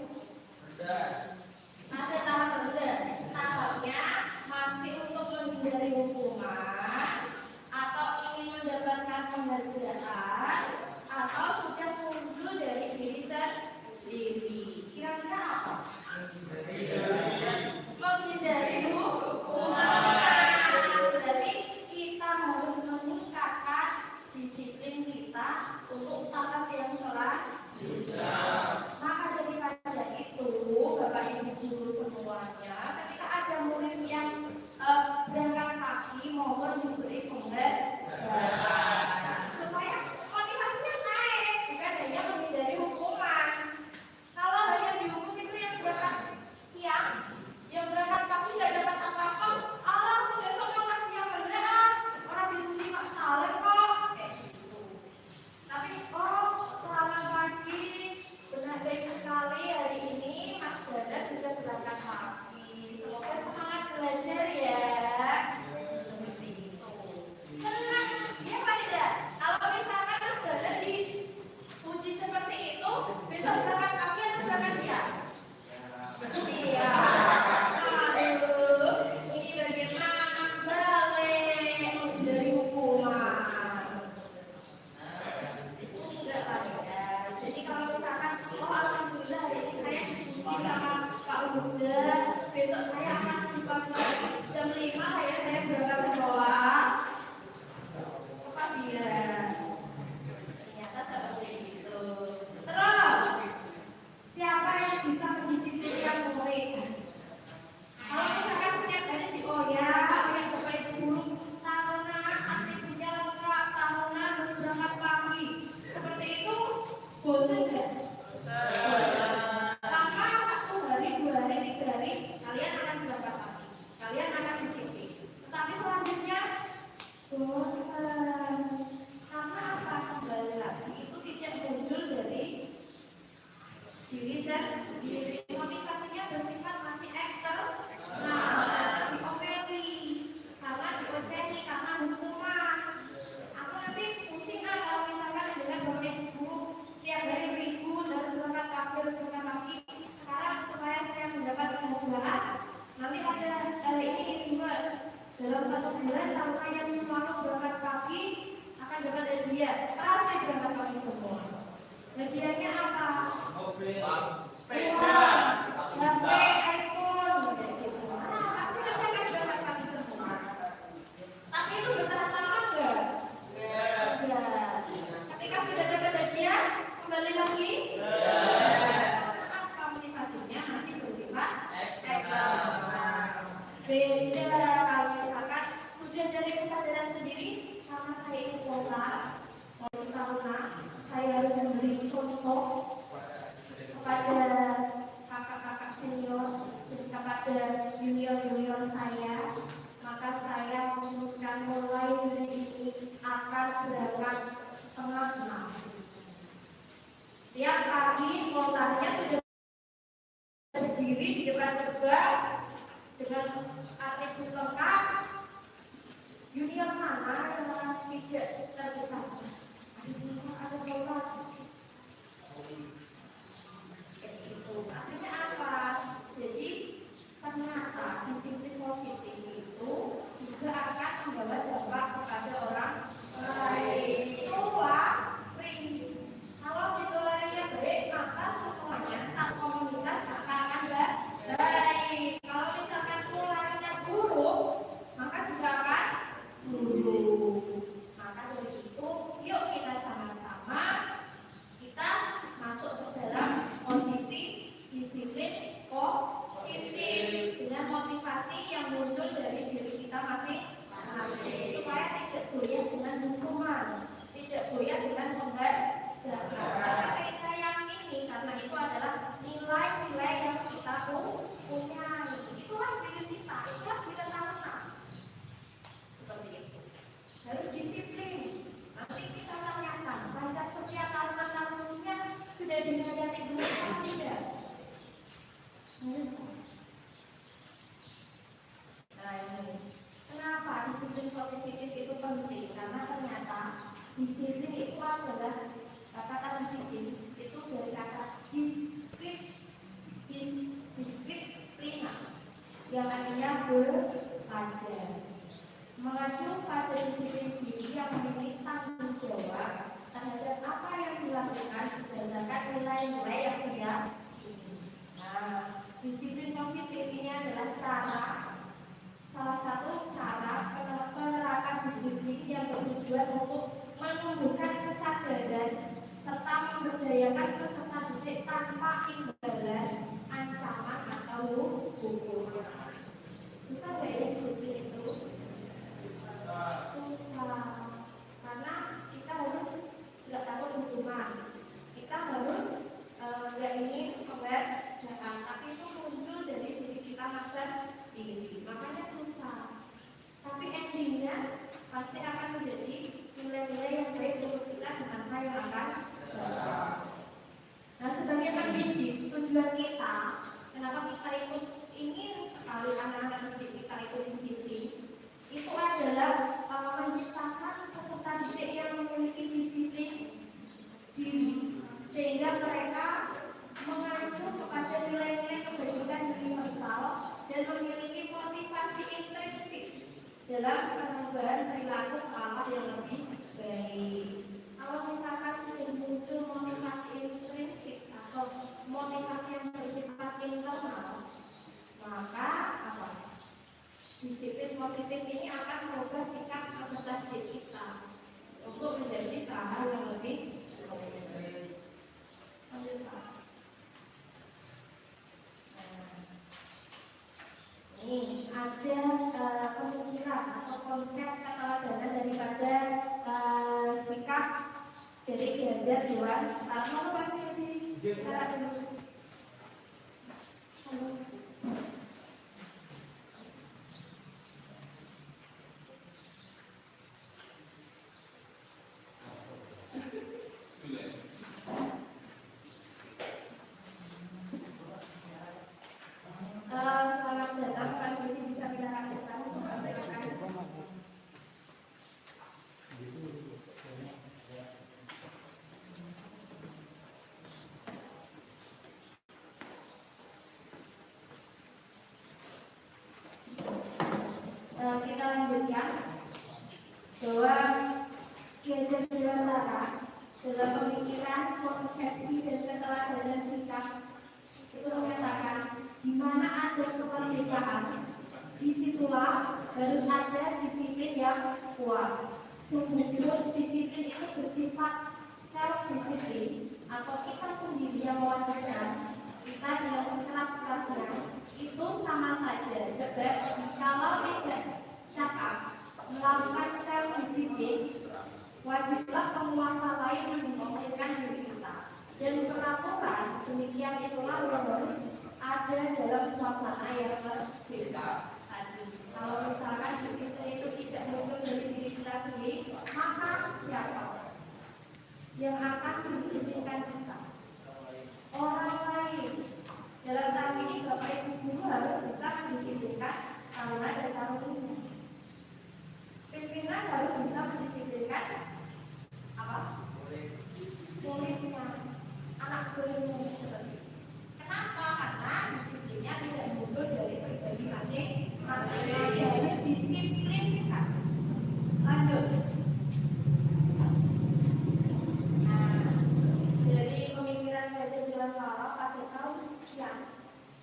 Ada tahap rendah. Tahapnya masih untuk menghindari hukuman atau ingin mendapatkan penghargaan atau sudah muncul dari diri sendiri. Kira-kira apa? Menghindari hukuman. Jadi kita harus meningkatkan disiplin kita untuk tahap yang selanjutnya. Maka daripada itu, Bapak Ibu guru semuanya, ketika ada murid yang berangkat kaki mohon diberi penghargaan supaya motivasinya naik, bukan hanya menghindari hukuman. Kalau hanya dihukum itu yang berangkat siang, yang berangkat pagi nggak dapat apa-apa, Allah besok makan siang beneran, orang dipuji Pak Saleh kok, kayak gitu. Tapi selamat pagi, benar baik sekali hari ini Mas Dada sudah berangkat pagi. Semoga semangat belajar ya. Seperti itu. Senang, ya Pak tidak? Kalau misalkan Mas Dada dipuji seperti itu, besok berangkat pagi atau berangkat siang? Siang. Aduh, ini bagaimana balik dari hukuman? Enggak Pak Bunda. Jadi kalau misalkan alhamdulillah hari ini saya diskusi sama Pak Bunda, besok saya akan dipanggil jam 5 saya berangkat sekolah. Apa dia? Ternyata seperti itu. Terus siapa yang bisa mendisiplinkan murid? Kalau misalkan setiap hari dioyak, yang Bapak Ibu guru tahunan atributnya lengkap, tahunan harus berangkat pagi. Seperti itu, bosan nggak? Lama 1 hari, 2 hari, 3 hari, kalian akan berangkat pagi. Kalian akan disiplin. Tetapi selanjutnya, bosan. Karena apa? Kembali lagi, itu tidak muncul dari diri sendiri. Motivasinya bersifat masih eksternal. Nah, diomeli, karena diocehi, karena hukuman. Aku nanti pusing kalau misalkan dengan Bapak Ibu guru setiap hari ribut harus berangkat pagi. Sekarang supaya saya mendapat penghargaan, nanti ada hari ini juga dalam 1 bulan tahunan yang selalu berangkat pagi akan dapat hadiah. Pasti berangkat pagi semua. Hadiahnya apa? Sepeda. HP, iPhone, gitu. Pasti nanti akan berangkat pagi semua. Tapi itu bertahan lama enggak? Enggak. Ketika sudah dapat hadiah, kembali lagi? Apa motivasinya masih bersifat eksternal. Beda kalau misalkan sudah dari kesadaran sendiri, karena saya ini sekolah, masih tahunan, saya harus memberi contoh kepada kakak-kakak senior, kepada junior-junior saya, maka saya memutuskan mulai dari ini akan berangkat 5:30. Setiap pagi mengacu pada disiplin diri yang memiliki tanggung jawab terhadap apa yang dilakukan berdasarkan nilai-nilai yang dia ini. Nah, disiplin positif ini adalah salah satu cara penerapan disiplin yang bertujuan untuk menumbuhkan kesadaran serta memberdayakan peserta didik tanpa imbalan, ancaman atau hukuman. Susah gak ya disiplin itu? Susah. Karena kita harus nggak takut hukuman. Kita harus nggak ingin keberdayakan, tapi itu muncul dari diri kita sendiri. Makanya susah. Tapi endingnya pasti akan menjadi nilai-nilai yang baik untuk kita di masa yang akan datang. Nah, sebagai pendidik, tujuan kita, kenapa kita ingin sekali anak-anak didik kita ikut disiplin, itu adalah menciptakan peserta didik yang memiliki disiplin diri, sehingga mereka mengacu kepada nilai-nilai kebajikan universal dan memiliki motivasi intrinsik dalam pengembangan perilaku Allah yang lebih baik. Kalau misalkan sudah muncul motivasi intrinsik atau motivasi yang bersifat internal, maka disiplin positif ini akan merubah sikap peserta didik kita untuk menjadi hal yang lebih baik. Ini ada pemikiran atau konsep keteladanan daripada sikap dari Ki-Hajar Dewan. Lalu masih di selamat datang, Pak Sudi, bisa kita lakukan kita lanjutkan bahwa Ki-Hajar Dewantara dalam pemikiran, konsepsi dan keteladanan sikap itu menyatakan di mana ada kemerdekaan, disitulah harus ada disiplin yang kuat. Sebelum disiplin itu bersifat self-disiplin atau kita sendiri yang mewajibkan kita dengan sekeras-kerasnya, itu sama saja. Sebab jikalau tidak cakap melakukan self-disiplin, wajiblah penguasa lain mendisiplinkan diri kita. Dan peraturan demikian itulah yang harus ada dalam suasana yang berbeda tadi. Kalau misalkan disiplin itu tidak muncul dari diri kita sendiri, maka siapa yang akan mendisiplinkan kita? Orang lain. Dalam tahap ini Bapak Ibu guru harus bisa mendisiplinkan anak dan tamunya. Pimpinan harus bisa mendisiplinkan muridnya, anak buahnya seperti itu. Kenapa? Karena disiplinnya tidak muncul dari pribadi masing-masing, jadi disiplinkan. Lanjut. Nah, dari pemikiran Ki-Hajar Dewantara pada tahun sekian,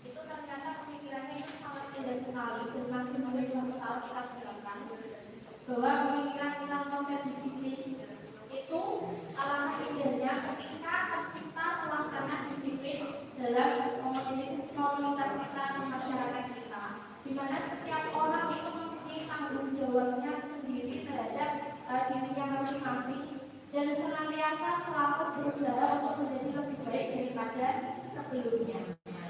itu ternyata pemikirannya itu sangat indah sekali dan masih universal kita terapkan. Bahwa pemikiran tentang konsep disiplin itu alangkah indahnya ketika tercipta suasana disiplin dalam komunitas kita atau masyarakat kita, di mana setiap orang itu mempunyai tanggung jawabnya sendiri terhadap dirinya masing-masing dan senantiasa selalu berusaha untuk menjadi lebih baik daripada sebelumnya.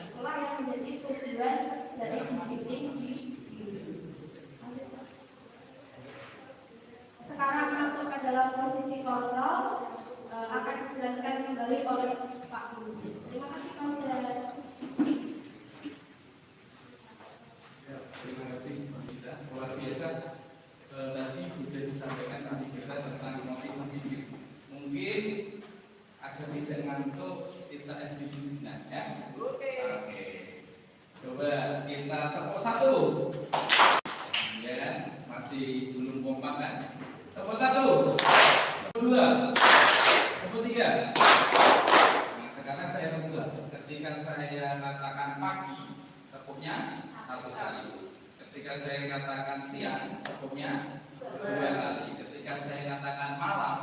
Itulah yang menjadi tujuan dari disiplin di diri. Sekarang masuk ke dalam posisi kontrol, akan dijelaskan kembali oleh Pak Guru. Terima kasih Pak Guru. Ya, terima kasih Mbak Gita. Luar biasa. Tadi sudah disampaikan tadi kita tentang motivasi diri. Mungkin agar tidak ngantuk kita SPG ya. Oke. Coba kita tepuk satu. Ya kan? masih belum kompak kan? Tepuk 1, tepuk 2, tepuk 3. Nah, sekarang saya tepuk. Ketika saya katakan pagi, tepuknya 1 kali. Ketika saya katakan siang, tepuknya 2 kali. Ketika saya katakan malam,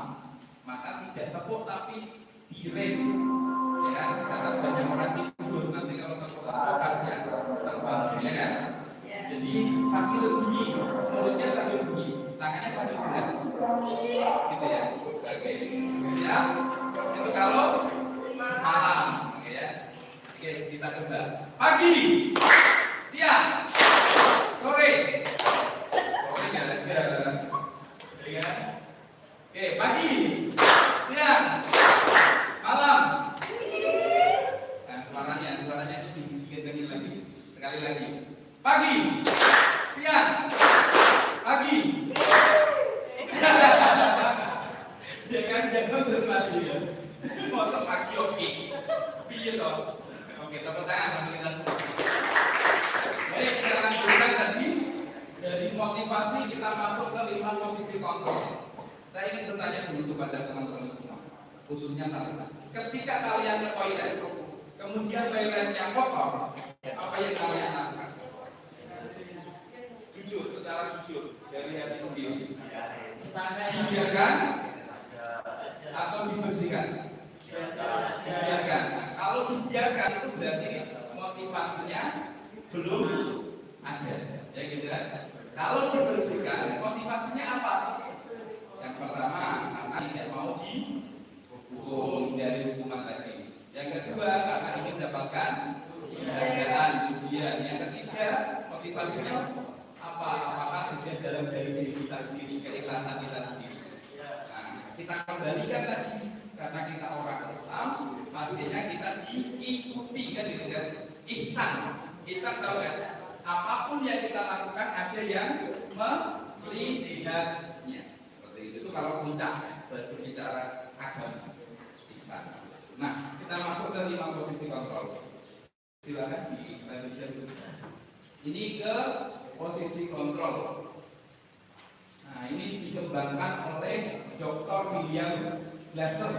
maka tidak tepuk tapi direm. Ya, karena banyak orang tidur. Nanti kalau tepuk kasnya terbang, ya kan? Jadi sambil bunyi, mulutnya sambil bunyi, tangannya sambil gerak, gitu ya. Oke, siap. Itu kalau malam, oke ya. Oke, kita coba. Pagi, siang, sore. Sore nggak ada, ya. Oke, pagi, siang, malam. Nah, suaranya itu digentengin lagi. Sekali lagi. Pagi, siang, pagi. Ya kan, dia konfirmasi ya. Masa pagi oke. Piye toh? Oke, tepuk tangan bagi kita semua. Baik, kita lanjutkan tadi dari motivasi kita masuk ke 5 posisi kontrol. Saya ingin bertanya dulu kepada teman-teman semua, khususnya Talita. Ketika kalian ke toilet, kemudian toiletnya kotor, apa yang kalian lakukan? Jujur, secara jujur dari hati sendiri. Dibiarkan atau dibersihkan? Dibiarkan. Kalau dibiarkan itu berarti motivasinya belum ada, ya gitu kan? Kalau dibersihkan, motivasinya apa? Yang pertama, karena tidak mau dihukum, menghindari hukuman tadi. Yang kedua, karena ingin mendapatkan penghargaan, ujian. Yang ketiga, motivasinya apa? Apakah sudah dalam dari diri kita sendiri, keikhlasan kita sendiri? Nah, kita kembalikan tadi, karena kita orang Islam, pastinya kita diikuti kan gitu kan? Ihsan tahu kan? Apapun yang kita lakukan ada yang melihatnya. Seperti itu kalau puncak berbicara agama ihsan. Nah, kita masuk ke 5 posisi kontrol. Silakan dilanjutkan. Ini ke posisi kontrol. Nah, ini dikembangkan oleh Dr. William Glasser.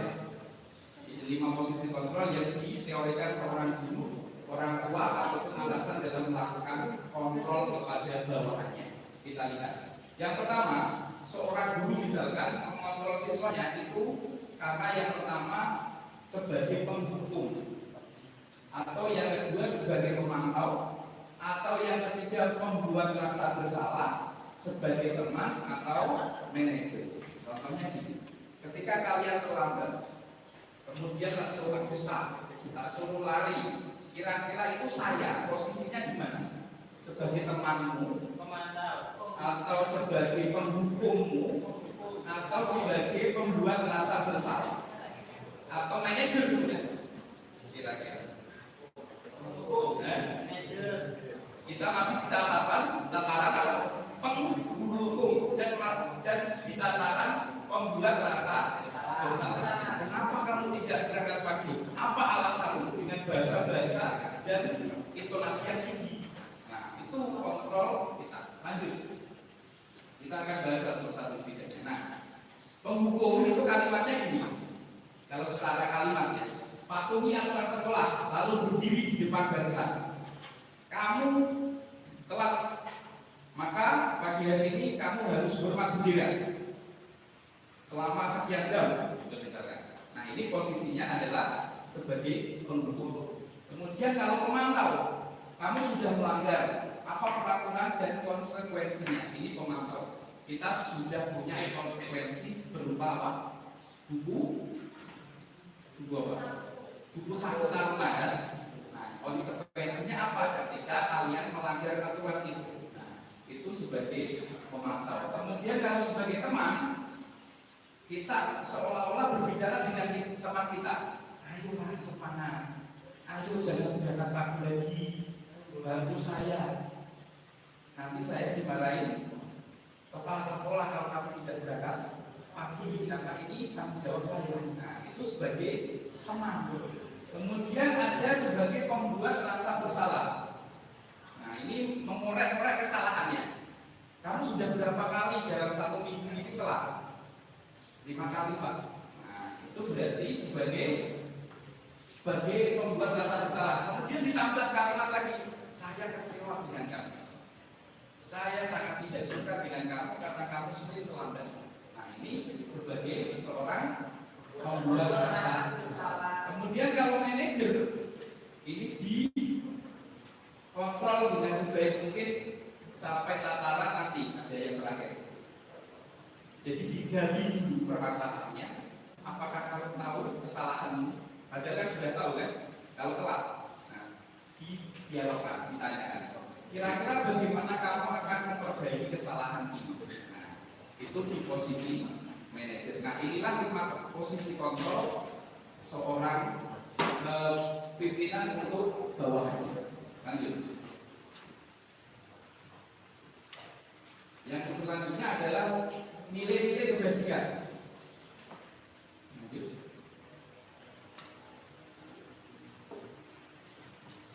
5 posisi kontrol yang diteorikan seorang guru, orang tua ataupun alasan dalam melakukan kontrol kepada bawahannya. Kita lihat. Yang pertama, seorang guru misalkan mengontrol siswanya itu karena yang pertama sebagai penghukum, atau yang kedua sebagai pemantau, atau yang ketiga membuat rasa bersalah sebagai teman atau manajer. Contohnya gini, ketika kalian terlambat, kemudian tak suruh Ustaz, tak suruh lari, kira-kira itu saya posisinya di mana? Sebagai temanmu, pemantau, atau sebagai penghukummu, atau sebagai pembuat rasa bersalah, atau manajer sudah? Kira-kira. Kita masih di tataran apa? Penghukum dan di tataran pembuat rasa bersalah. Kenapa kamu tidak berangkat pagi? Apa alasanmu? Dengan bahasa-bahasa dan intonasi yang tinggi. Nah, itu kontrol kita. Lanjut. Kita akan bahas satu persatu bedanya. Nah, penghukum itu kalimatnya gini. Kalau secara kalimatnya, patuhi aturan sekolah, lalu berdiri di depan barisan. Kamu telat, maka pagi hari ini kamu harus hormat bendera selama sekian jam, gitu misalkan. Nah, ini posisinya adalah sebagai penghukum. Kemudian kalau pemantau, kamu sudah melanggar apa peraturan dan konsekuensinya. Ini pemantau. Kita sudah punya konsekuensi berupa apa? Buku apa? Buku saku taruna kan? Nah, konsekuensinya apa ketika kalian melanggar aturan itu? Nah, itu sebagai pemantau. Kemudian kalau sebagai teman, kita seolah-olah berbicara dengan teman kita. Ayo lah semangat. Ayo jangan berangkat pagi lagi. Bantu saya. Nanti saya dimarahin kepala sekolah kalau kamu tidak berangkat pagi, karena ini tanggung jawab saya. Nah, itu sebagai teman. Kemudian ada sebagai pembuat rasa bersalah. Nah, ini mengorek-orek kesalahannya. Kamu sudah berapa kali dalam satu minggu ini telat? 5 kali, Pak. Nah, itu berarti sebagai pembuat rasa bersalah. Kemudian ditambah kalimat lagi, saya kecewa dengan kamu. Saya sangat tidak suka dengan kamu karena kamu sering terlambat. Nah, ini sebagai seorang pembuat rasa bersalah. Kemudian kalau manajer ini dikontrol dengan sebaik mungkin sampai tataran nanti ada yang terakhir. Jadi digali dulu permasalahannya. Apakah kamu tahu kesalahanmu? Padahal kan sudah tahu kan kalau telat. Nah, didialogkan, ditanyakan. Kira-kira bagaimana kamu akan memperbaiki kesalahan ini? Nah, itu di posisi manajer. Nah, inilah 5 posisi kontrol seorang pimpinan untuk bawahannya. Lanjut. Yang selanjutnya adalah nilai-nilai kebajikan. Lanjut.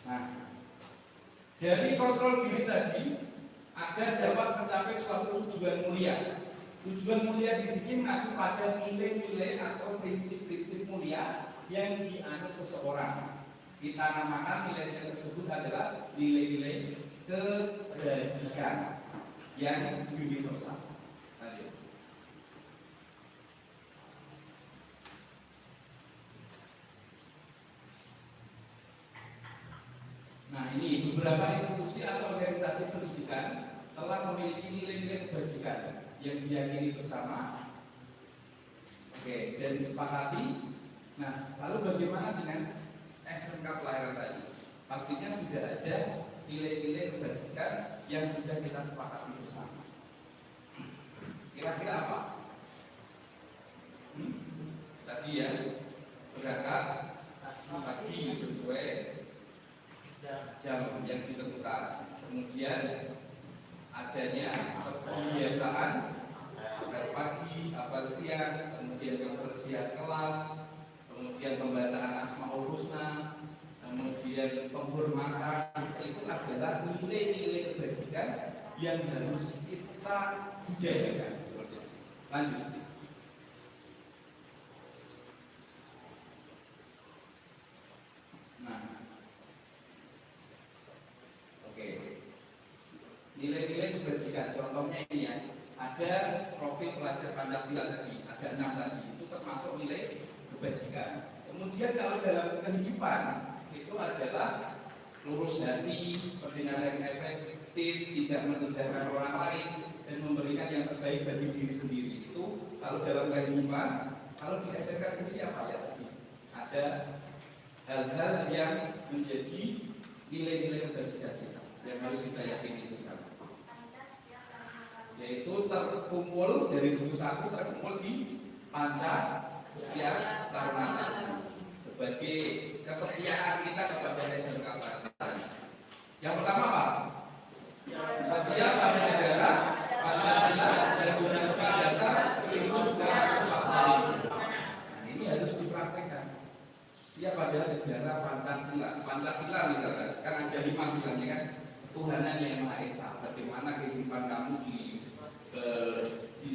Nah, dari kontrol diri tadi agar dapat mencapai suatu tujuan mulia. Tujuan mulia di sini mengacu pada nilai-nilai atau prinsip-prinsip mulia yang dianut seseorang. Kita namakan nilai-nilai tersebut adalah nilai-nilai kebajikan yang universal. Nah, ini beberapa institusi atau organisasi pendidikan telah memiliki nilai-nilai kebajikan yang diyakini bersama, dan disepakati. Nah, lalu bagaimana dengan SMK pelayaran tadi? Pastinya sudah ada nilai-nilai kebajikan yang sudah kita sepakati bersama. Kira-kira apa? Tadi ya, berangkat pagi sesuai jam yang ditentukan, kemudian adanya kebiasaan apel pagi, apel siang, kemudian kebersihan kelas, kemudian pembacaan Asmaul Husna, kemudian penghormatan. Itu adalah nilai-nilai kebajikan yang harus kita budayakan. Seperti itu. Lanjut. Nilai-nilai kebajikan, contohnya ini ya, ada profil pelajar Pancasila tadi, ada 6 tadi, itu termasuk nilai kebajikan. Kemudian kalau dalam kehidupan itu adalah lurus hati, bertindak yang efektif, tidak merendahkan orang lain, dan memberikan yang terbaik bagi diri sendiri. Itu kalau dalam kehidupan. Kalau di SMK sendiri apa ya tadi? Ada hal-hal yang menjadi nilai-nilai kebajikan kita yang harus kita yakini bersama. Yaitu terkumpul dari buku 1 terkumpul di Pancasila Tarunata sebagai kesetiaan kita kepada SMK Pelayaran. Yang pertama apa? Setia pada negara, Pancasila dan Undang-Undang Dasar 1945. Nah, ini harus dipraktekkan. Setia pada negara Pancasila. Pancasila misalkan, kan ada 5 silanya kan. Tuhanan yang Maha Esa. Bagaimana kehidupan kamu di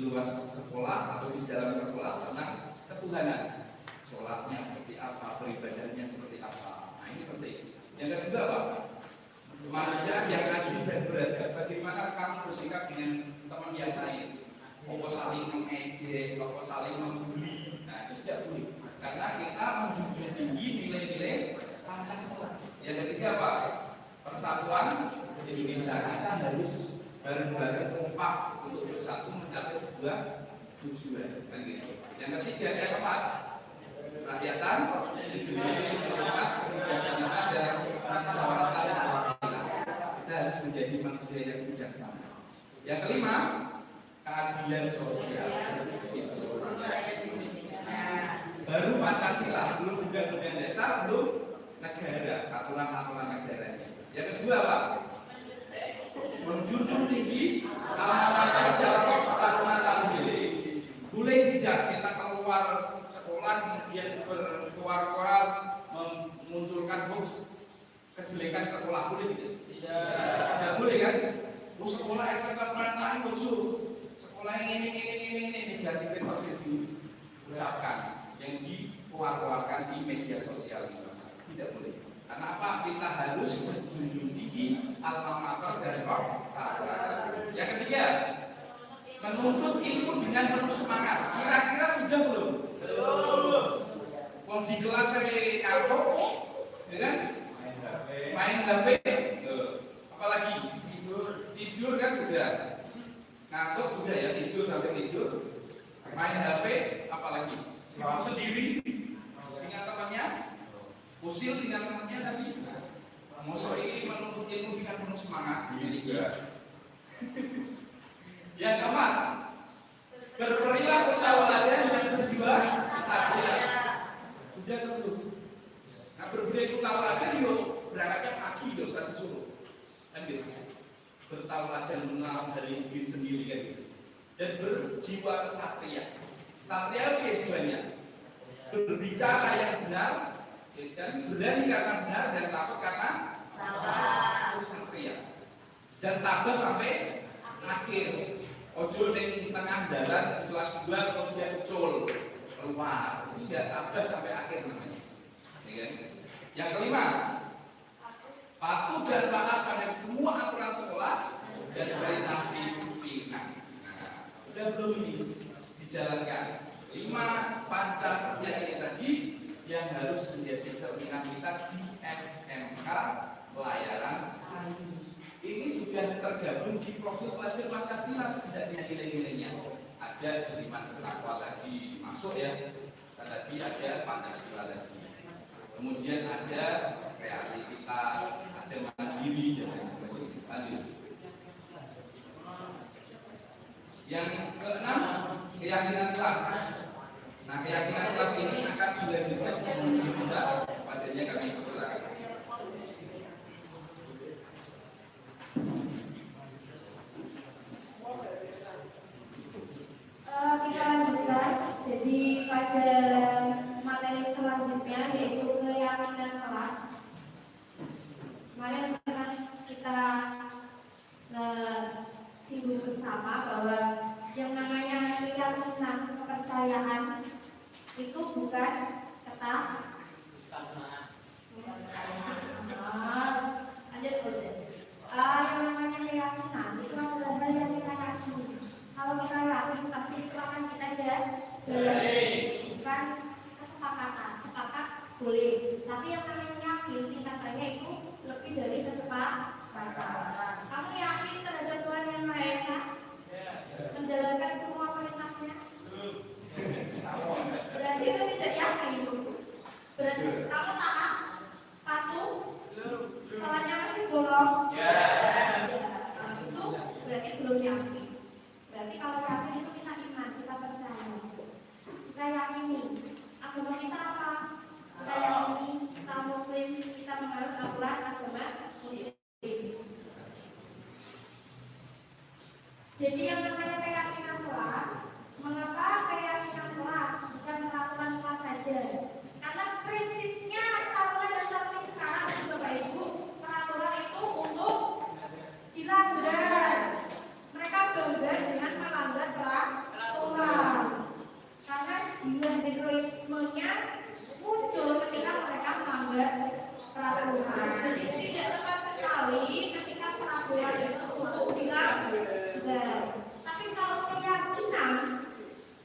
luar sekolah atau di dalam sekolah tentang ketuhanan, sholatnya seperti apa, beribadahnya seperti apa. Nah, ini penting. Yang kedua apa? Manusia yang adil dan beradab. Bagaimana kamu bersikap dengan teman yang lain? Apa saling mengejek, apa saling membuli. Nah, itu tidak boleh. Karena kita menjunjung tinggi nilai-nilai Pancasila. Yang ketiga apa? Persatuan Indonesia. Kita harus bareng-bareng kompak untuk bersatu mencapai sebuah tujuan. Yang ketiga, yang keempat, kerakyatan, kebijaksanaan dan musyawaratan perwakilan. Kita harus menjadi manusia yang bijaksana. Yang kelima, keadilan sosial. Baru Pancasila, belum Undang-Undang Dasar, belum negara, aturan-aturan negaranya. Yang kedua apa? Menjunjung tinggi alma mater dalam Tarunata Unil. Boleh tidak kita keluar sekolah kemudian berkuar-kuar memunculkan hoax kejelekan sekolah, boleh tidak? Tidak boleh kan? Sekolah SMK Pranata ojo. Sekolah ini negatif pasti diucapkan, yang dikeluarkan di media sosial misalnya. Tidak boleh. Karena apa? Kita harus menjunjung tinggi alma mater dan korps. Yang ketiga, menuntut ilmu dengan penuh semangat. Kira-kira sudah belum? Belum. Wong di kelas saya apa? Ya kan? Main HP. Apalagi tidur kan sudah. Ngantuk sudah ya, tidur sampai tidur. Main HP, apalagi? Sibuk sendiri dengan temannya, usil dengan temannya tadi. Mosok ini menuntut ilmu dengan penuh semangat. Ini juga. Yang keempat, berperilaku tauladan dengan berjiwa kesatria. Sudah tentu. Nah, berperilaku tauladan yuk berangkatnya pagi, gak usah disuruh. Kan gitu. Bertauladan mengenal dari diri sendiri kan gitu. Dan berjiwa kesatria. Satria apa jiwanya? Berbicara yang benar, dan berani karena benar dan takut karena salah. Itu satria. Dan tabah sampai akhir. Ojo ning tengah jalan kelas 2 kemudian ucul keluar. Ini enggak tabah sampai akhir namanya. Ya kan? Yang kelima, patuh dan taat pada semua aturan sekolah dan perintah pimpinan. Nah, sudah belum ini dijalankan? 5 Pancasila ini tadi yang harus menjadi cerminan kita di SMK Pelayaran. Ini sudah tergabung di profil pelajar Pancasila setidaknya nilai-nilainya. Ada keimanan takwa tadi masuk ya. Dan tadi ada Pancasila tadi. Kemudian ada kreativitas, ada mandiri dan lain sebagainya. Lanjut. Yang keenam, keyakinan kelas. Nah, keyakinan kelas ini akan dilanjutkan ke kita. Padanya kami persilakan. Kita lanjutkan. Jadi pada materi selanjutnya yaitu keyakinan kelas. Kemarin kita singgung bersama bahwa yang namanya keyakinan, kepercayaan itu bukan yang namanya keyakinan itu adalah hal yang kita yakini. Kalau kita yakin pasti itu akan kita jalani, bukan kesepakatan. Sepakat boleh, tapi yang namanya yakin tingkatannya itu lebih dari kesepakatan. Kamu yakin terhadap Tuhan Yang Maha Esa? Menjalankan semua perintahnya? Berarti itu tidak yakin. Berarti kamu taat, patuh, salahnya masih bolong. Itu berarti belum yakin. Berarti kalau yakin itu kita iman, kita percaya, kita yakini agama kita apa? Kita yakini kita Muslim, kita menganut aturan agama Muslim. Jadi yang namanya keyakinan kelas, mengapa keyakinan kelas bukan peraturan kelas saja? Karena prinsipnya peraturan dan seperti sekarang Bapak Ibu, peraturan itu untuk dilanggar. Mereka bangga dengan melanggar peraturan. Karena jiwa heroismenya muncul ketika mereka melanggar peraturan. Jadi tidak tepat sekali ketika peraturan itu untuk dilanggar. Tapi kalau keyakinan,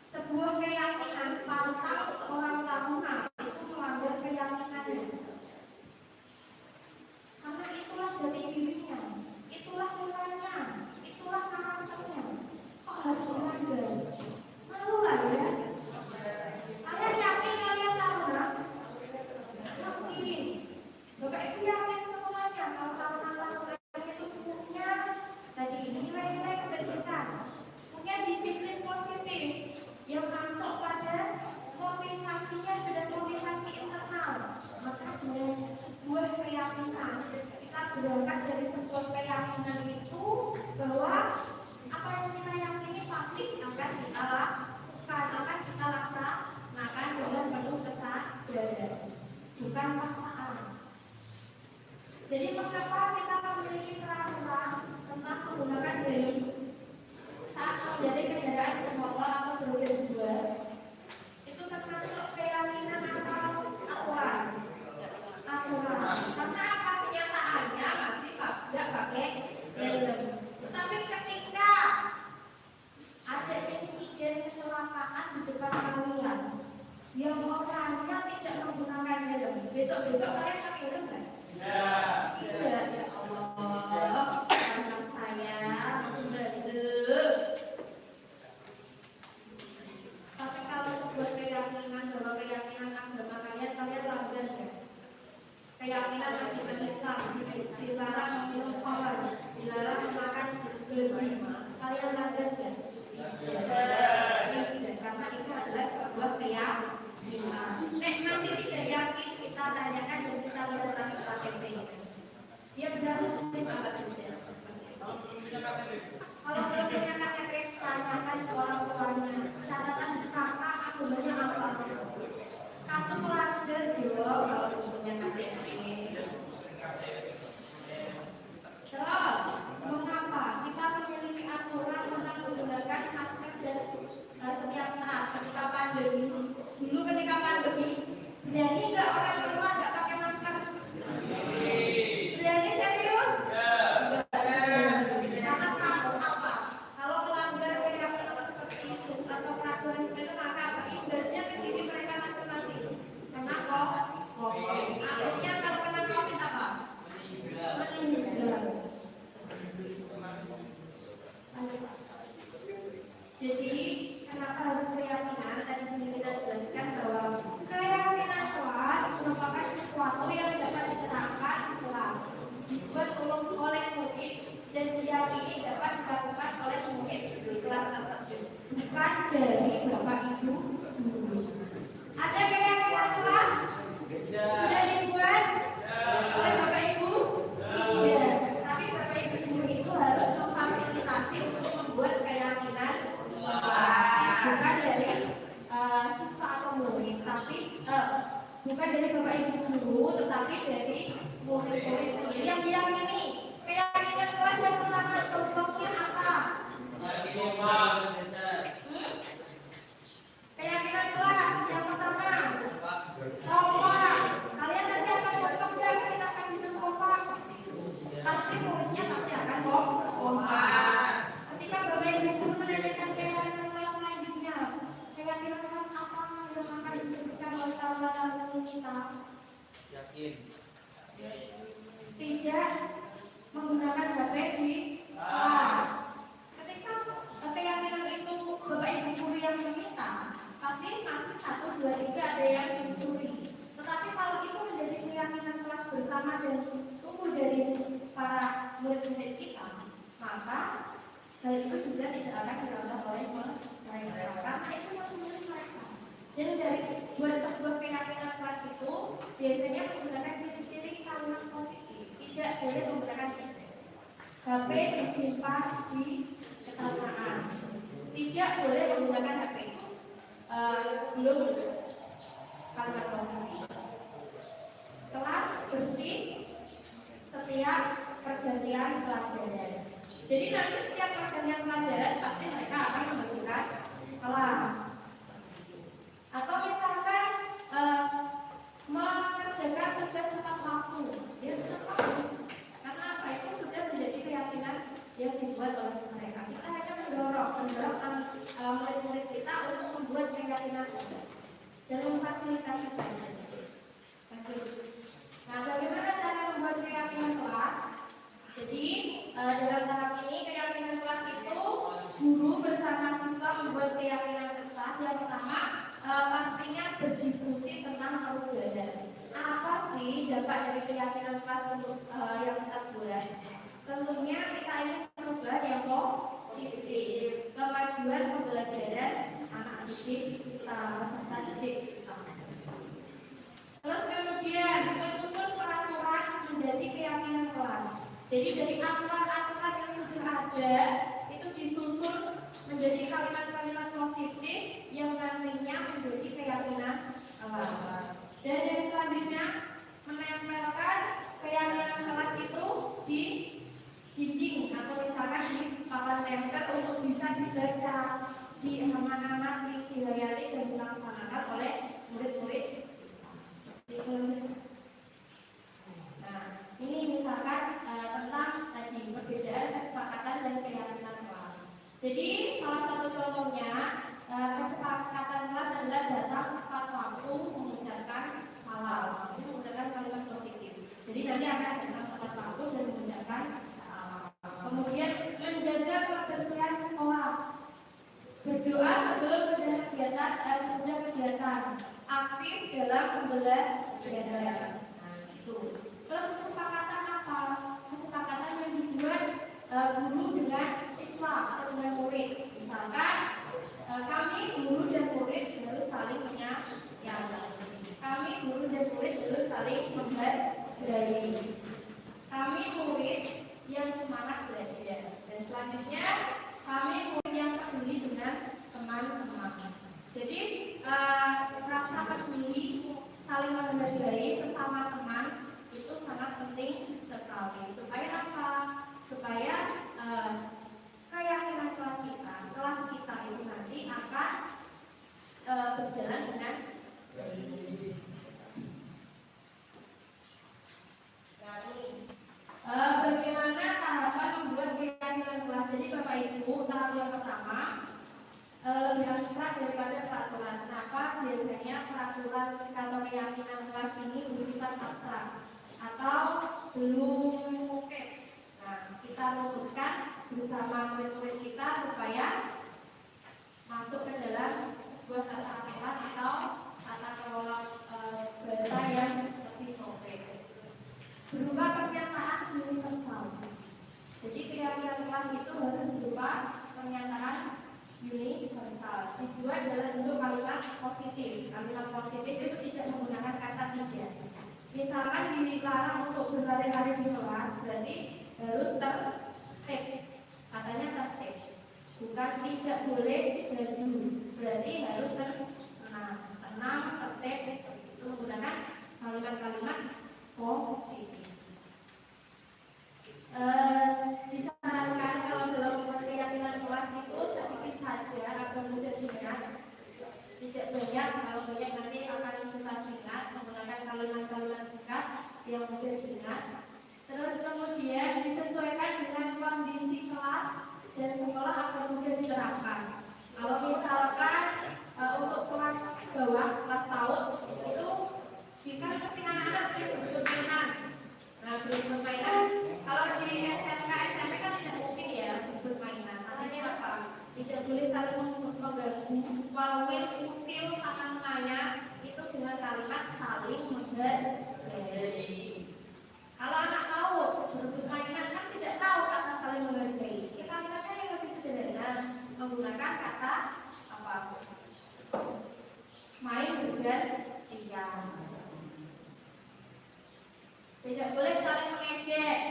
sebuah keyakinan tentang seorang taruna itu melanggar keyakinannya. Karena itulah jati dirinya, itulah nilainya, itulah karakternya. Kok harus dilanggar? Malu lah ya. Kalian yakin kalian taruna? Yakin. Bapak Ibu yakin semuanya kalau taruna-taruna itu punya tadi nilai-nilai kebajikan, punya disiplin positif yang masuk pada motivasinya sudah motivasi internal. Maka dengan sebuah keyakinan, kita berangkat dari sebuah keyakinan itu bahwa apa yang kita yakini pasti akan kita lakukan, akan kita laksanakan dengan penuh kesadaran, bukan paksaan. Jadi mengapa kita memiliki peraturan tentang menggunakan Besok-besok kalian pakai helm nggak? Ya. Ya Allah, anak saya masih bandel. Tapi kalau sebuah keyakinan bahwa keyakinan agama kalian langgar nggak? Keyakinan agama Islam dilarang minum khamar, dilarang makan berbima, kalian langgar nggak? Karena itu adalah sebuah keyakinan. Nek masih tidak yakin, kita tanyakan dan kita lihat tata KTP. Dia benar muslim apa tidak? Kalau belum punya KTP, tanyakan ke orang tuanya. Catatan kakak agamanya apa? Kamu pelajar dulu kalau belum punya KTP. Terus, mengapa kita memiliki aturan tentang menggunakan masker dan setiap saat ketika pandemi? Dulu ketika pandemi, berani nggak orang keluar nggak pakai masker? Berani serius? Sangat takut apa? Kalau melanggar keyakinan seperti itu atau peraturan seperti itu, maka imbasnya ke diri mereka masing-masing. Kenapa? Akhirnya kalau kena COVID apa? Meninggal. Jadi kenapa harus keyakinan? Tadi kita jelaskan bahwa keyakinan kelas merupakan sesuatu yang dapat diterapkan di kelas, dibuat oleh murid dan diyakini dapat dilakukan oleh murid di kelas tersebut, bukan dari bapak ibu guru. Ada keyakinan kelas sudah dibuat oleh bapak ibu? Iya. Tapi bapak ibu guru itu harus memfasilitasi untuk membuat keyakinan bukan dari siswa atau murid, tapi bukan dari bapak ibu guru, tetapi dari murid-murid sendiri yang diyakini. Keyakinan kelas yang pertama contohnya apa? Keyakinan kelas yang pertama kompak. Kalian nanti akan kompak ya ketika akan disuruh kompak. Pasti muridnya pasti akan kompak. Ketika bapak ibu guru menanyakan keyakinan kelas selanjutnya, keyakinan kelas apa yang akan disebutkan oleh tata kita? Yakin. Tidak menggunakan HP di kelas. Ketika keyakinan itu bapak ibu guru yang meminta, pasti masih 1, 2, 3 ada yang dicuri. Tetapi kalau itu menjadi keyakinan kelas bersama dan tumbuh dari para murid-murid kita, maka hal itu juga tidak akan dirambah oleh mereka, karena itu yang memilih mereka. Dan dari buat sebuah keyakinan kelas itu biasanya menggunakan ciri-ciri kalimat positif, tidak boleh menggunakan itu. HP disimpan di ketangan, tidak boleh menggunakan HP itu belum kalimat positif. Kelas bersih setiap pergantian pelajaran. Jadi nanti setiap pergantian pelajaran pasti mereka akan membersihkan kelas. Atau misalkan mengerjakan tugas tepat waktu, ya tepat waktu. Karena apa? Itu sudah menjadi keyakinan yang dibuat oleh mereka. Kita hanya mendorong murid-murid kita untuk membuat keyakinan tugas dan memfasilitasi saja. Nah, bagaimana cara membuat keyakinan kelas? Jadi dalam tahap ini keyakinan kelas itu guru bersama siswa membuat keyakinan kelas. Yang pertama pastinya berdiskusi tentang perubahan. Apa sih dampak dari keyakinan kelas untuk yang kita buat? Tentunya kita ingin perubahan yang positif, kemajuan pembelajaran anak didik kita, peserta didik kita. Terus kemudian menyusun peraturan menjadi keyakinan kelas. Jadi dari aturan-aturan yang sudah ada itu disusun menjadi kalimat-kalimat positif yang nantinya menjadi keyakinan kelas. Dan yang selanjutnya menempelkan keyakinan kelas itu di dinding atau misalkan di papan tempel untuk bisa dibaca, diamanati, dihayati dan dilaksanakan oleh murid-murid. Nah, ini misalkan tentang tadi perbedaan kesepakatan dan keyakinan kelas. Jadi salah satu contohnya kesepakatan kelas adalah datang tepat waktu mengucapkan salam. Ini menggunakan nanti akan datang tepat waktu dan mengucapkan salam. Kemudian menjaga kebersihan sekolah. Berdoa sebelum kegiatan, sesudah kegiatan. Aktif dalam pembelajaran. Nah, itu. Terus kesepakatan apa? Kesepakatan yang dibuat guru dengan siswa atau dengan murid. Misalkan kami guru dan murid harus saling menyayangi. Kami guru dan murid harus saling menghargai. Kami murid yang semangat belajar. Dan selanjutnya kami murid yang peduli dengan teman-teman. Jadi rasa peduli, saling menghargai sesama teman itu sangat penting sekali. Supaya apa? Supaya keyakinan kelas kita itu nanti akan berjalan dengan baik. Nah, ini bagaimana tahapan membuat keyakinan kelas? Jadi Bapak Ibu, tahap yang pertama lebih abstrak daripada peraturan. Kenapa? Biasanya peraturan atau keyakinan kelas ini bersifat abstrak atau belum konkret. Nah, kita rumuskan bersama murid-murid kita supaya masuk ke dalam sebuah tata aturan atau tata kelola bahasa yang lebih konkret. Berupa pernyataan universal. Jadi keyakinan kelas itu harus berupa pernyataan universal. Dibuat dalam bentuk kalimat positif. Kalimat positif itu tidak menggunakan kata tidak. Misalkan dilarang untuk berlari-lari di kelas, berarti harus tertib. Katanya tertib. Bukan tidak boleh jadu. Berarti harus tenang, tertib. Itu menggunakan kalimat-kalimat positif. Disarankan kalau dalam membuat keyakinan kelas itu sedikit saja agar mudah diingat. Tidak banyak, kalau banyak nanti akan susah diingat. Menggunakan kalimat-kalimat singkat yang mudah diingat. Terus kemudian disesuaikan dengan kondisi kelas dan sekolah agar mudah diterapkan. Kalau misalkan untuk kelas bawah, kelas PAUD itu kita mesti anak-anak sering bermain. Nah, bermainan. Kalau di SMK, SMP kan tidak mungkin ya bermainan. Artinya apa? Tidak boleh saling mengganggu, walwil, usil, akan tanya itu dengan kalimat saling menghargai. Kalau anak tahu bermainan kan tidak tahu kata saling menghargai. Kita gunakan yang lebih sederhana, menggunakan kata apa? Main bergantian. Tidak boleh saling mengejek.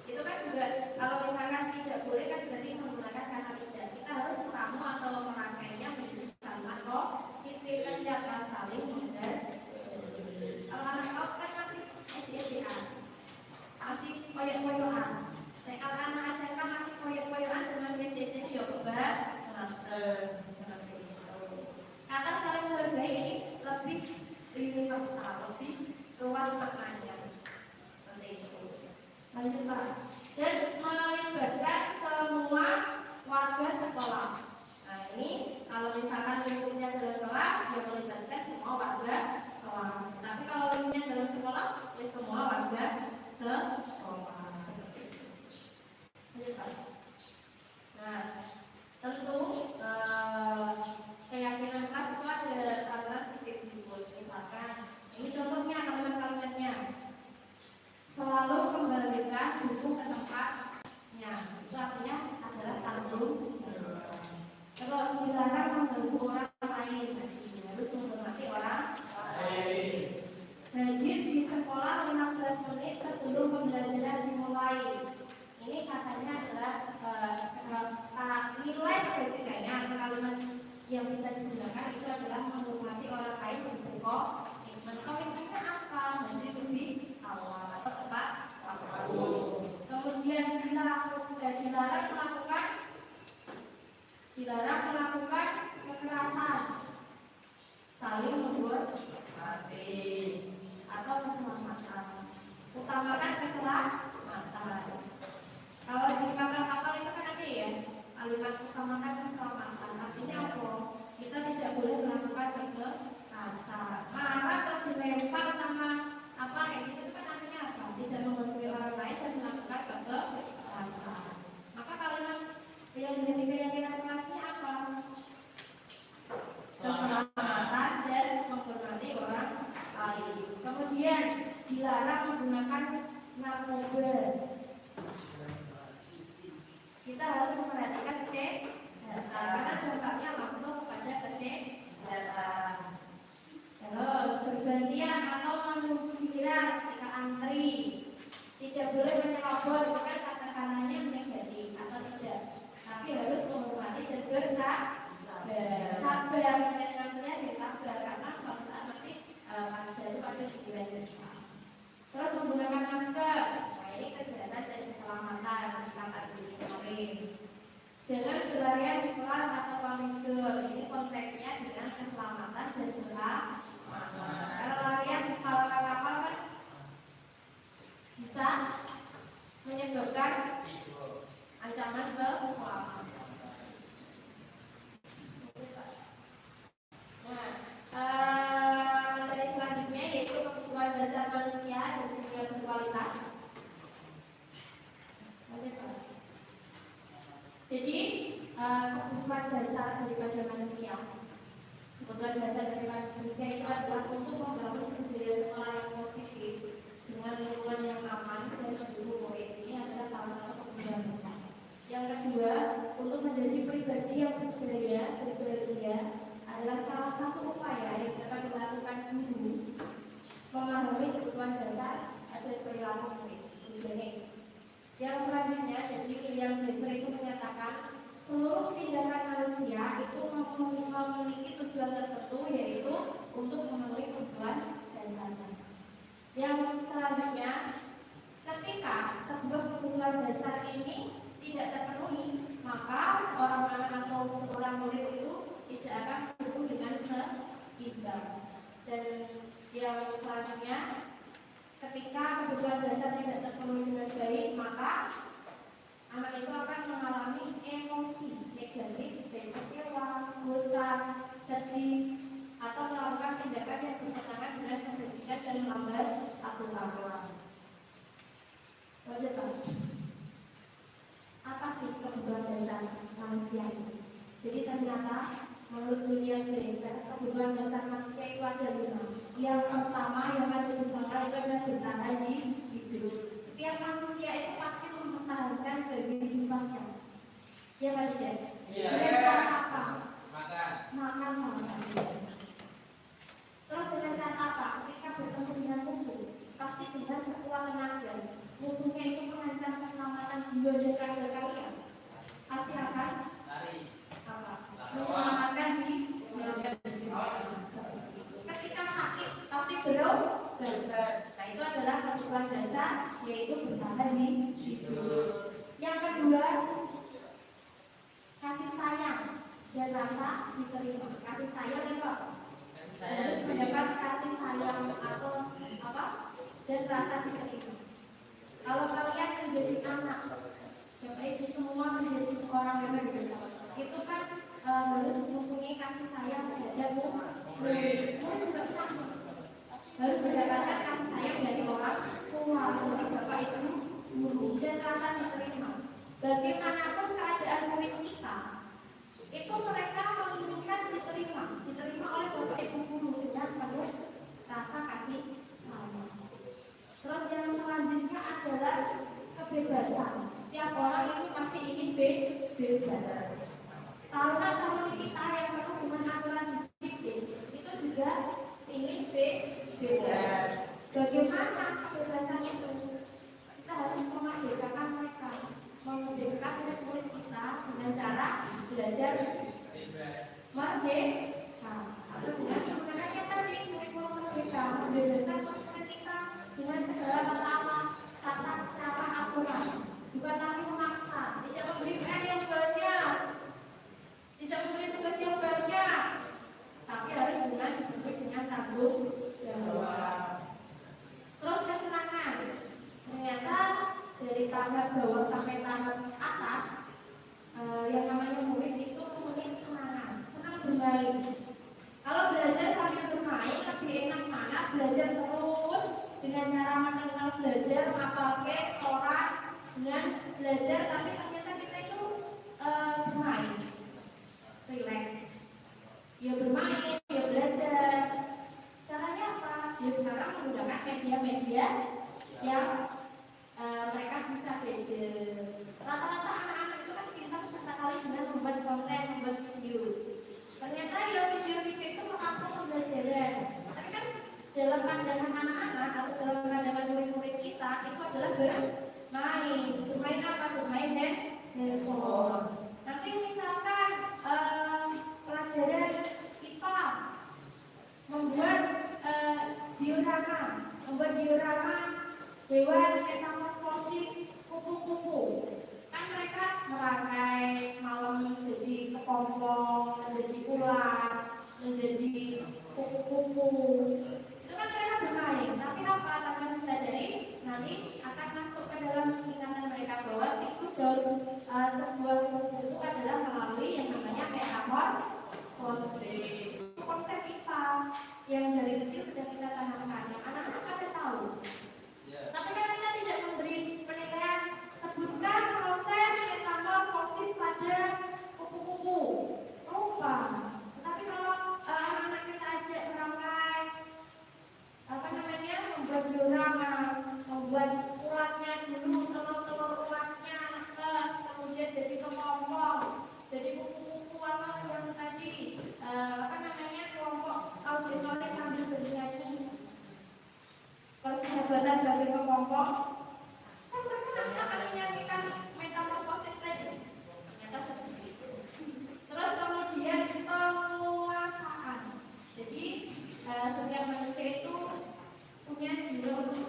Itu kan juga kalau misalkan tidak boleh kan berarti menggunakan kata tidak. Kita harus meramu atau merangkainya menjadi kalimat positif dan tidak saling menghargai. Kalau anak kau kan masih ejek-ejekan, masih koyok-koyokan. Nah, kalau anak SMK masih koyok-koyokan dan masih ejek-ejek, ya kebal. Kata saling menghargai ini lebih universal, lebih luas maknanya. Seperti itu. Lanjut Pak. Dan melibatkan semua warga sekolah. Nah ini kalau misalkan lingkupnya dalam kelas, dia melibatkan semua warga kelas. Tapi kalau lingkupnya dalam sekolah, ya semua warga sekolah. Seperti itu. Lanjut Pak. Nah tentu keyakinan kelas itu ada aturan seperti berikut. Misalkan ini contohnya kalimat-kalimatnya. Selalu kembalikan buku ke tempatnya. Itu artinya adalah tanggung jawab. Terus dilarang mengganggu orang lain. Harus menghormati orang lain. Kemudian dilarang menggunakan narkoba. Kita harus memperhatikan kesehatan karena dampaknya langsung kepada kesehatan. Terus bergantian atau menunggu giliran ketika antri. Tidak boleh menyelobot, bukan kata-katanya negatif atau tidak. Tapi harus menghormati dan sabar mendengarkannya sabar karena suatu saat pasti akan jatuh pada pikiran kita. Terus menggunakan masker, nah ini kesehatan dan keselamatan ketika berdiri kemarin. Jangan berlarian di kelas atau koridor, ini konteksnya dengan keselamatan dan keselamatan. Kalau larian di kapal-kapal kan bisa menyebabkan ancaman keselamatan. Materi selanjutnya yaitu kebutuhan dasar manusia dan dunia berkualitas. Jadi kebutuhan dasar daripada manusia, kebutuhan dasar daripada manusia itu adalah untuk membangun budaya sekolah yang positif dengan lingkungan yang aman dan mendukung murid. Ini adalah salah satu kebutuhan dasar. Yang kedua, untuk menjadi pribadi yang berbudaya adalah salah satu upaya yang dapat dilakukan guru memahami kebutuhan dasar dan perilaku murid. Yang selanjutnya, jadi William Glasser itu menyatakan seluruh tindakan manusia itu memiliki tujuan tertentu, yaitu untuk memenuhi kebutuhan dasar. Yang selanjutnya, ketika sebuah kebutuhan dasar ini tidak terpenuhi, maka seorang anak atau seorang murid itu tidak akan tumbuh dengan seimbang. Dan yang selanjutnya, ketika kebutuhan dasar tidak terpenuhi dengan baik, maka anak itu akan mengalami emosi negatif, baik kecewa, bosan, sedih, atau melakukan tindakan yang bertentangan dengan kebajikan dan melanggar aturan. Apa sih kebutuhan dasar manusia ini? Jadi ternyata menurut William Glasser, kebutuhan dasar manusia itu ada 5. Yang pertama yang ada di bawah itu adalah bertahan di hidup. Setiap manusia itu pasti mempertahankan kehidupannya. Ya Pak Dede? Dengan cara apa? Makan sama satunya. Terus dengan cara apa? Ketika bertemu dengan musuh, pasti dengan sekuat tenaga. Musuhnya itu mengancam keselamatan jiwa dan raga kalian. Pasti akan menyelamatkan diri. Ketika sakit pasti berobat. Nah itu adalah kebutuhan dasar, yaitu bertahan hidup. Yang kedua, kasih sayang dan rasa diterima. Kasih sayang itu apa? Harus mendapat kasih sayang atau apa? Dan rasa diterima. Kalau kalian menjadi anak, Bapak Ibu semua menjadi seorang anak, itu kan harus mempunyai kasih sayang terhadap murid. Murid juga sama, harus mendapatkan kasih sayang dari orang tua, dari Bapak Ibu guru, dan rasa diterima. Bagaimanapun keadaan murid kita, itu mereka menginginkan diterima oleh Bapak Ibu guru dengan penuh rasa kasih sayang. Terus yang selanjutnya adalah kebebasan. Setiap orang itu pasti ingin bebas. Tahunan kita yang penuh dengan aturan disiplin itu juga ingin bebas. Bagaimana kebebasan itu? Kita harus memerdekakan mereka, memerdekakan murid kita dengan cara belajar merdeka. Atau dengan menggunakan tadi kurikulum merdeka, membebaskan murid kita dengan segala tata cara aturan, bukan lagi memaksa, tidak memberi PR yang banyak, tidak memberi tugas yang banyak, tapi harus dengan tanggung jawab. Terus kesenangan, ternyata dari tahap bawah sampai tahap atas, yang namanya murid itu mempunyai kesenangan, senang bermain. Kalau belajar sambil bermain lebih enak mana? Belajar terus dengan cara mengenal belajar, mengapalkan setoran, dengan belajar tapi ternyata kita itu bermain, relax. Ya bermain, ya belajar. Caranya apa? Ya sekarang menggunakan media-media yang mereka bisa gadget. Rata-rata anak-anak itu kan pintar sekali dengan membuat konten, membuat video. Ternyata ya video-video itu merupakan pembelajaran. Tapi kan dalam pandangan anak-anak atau dalam pandangan murid-murid kita itu adalah bermain. Bermain apa? Bermain handphone. Nanti misalkan pelajaran IPA membuat diorama hewan metamorfosis kupu-kupu. Kan mereka merangkai malam menjadi kepompong, menjadi ular, menjadi kupu-kupu. Itu kan mereka bermain. Tapi apa tanpa disadari nanti akan masuk ke dalam ingatan mereka bahwa siklus dari sebuah kupu-kupu adalah melalui yang namanya metamorfosis. Konsep IPA yang dari kecil sudah kita tanamkan, yang anak-anak pada tahu. Tapi kan kita tidak memberi penilaian, sebutkan proses metamorfosis pada kupu-kupu. Lupa. Tapi kalau anak-anak kita ajak merangkai, membuat diorama, membuat ulatnya dulu, telur-telur ulatnya netes, kemudian jadi kepompong, jadi kupu-kupu atau yang tadi kelompok auditoris sambil bernyanyi persahabatan bagi kepompong. Kan mereka nanti akan menyanyikan metamorfosis tadi. Ternyata seperti itu. Terus kemudian penguasaan. Jadi setiap manusia itu punya jiwa untuk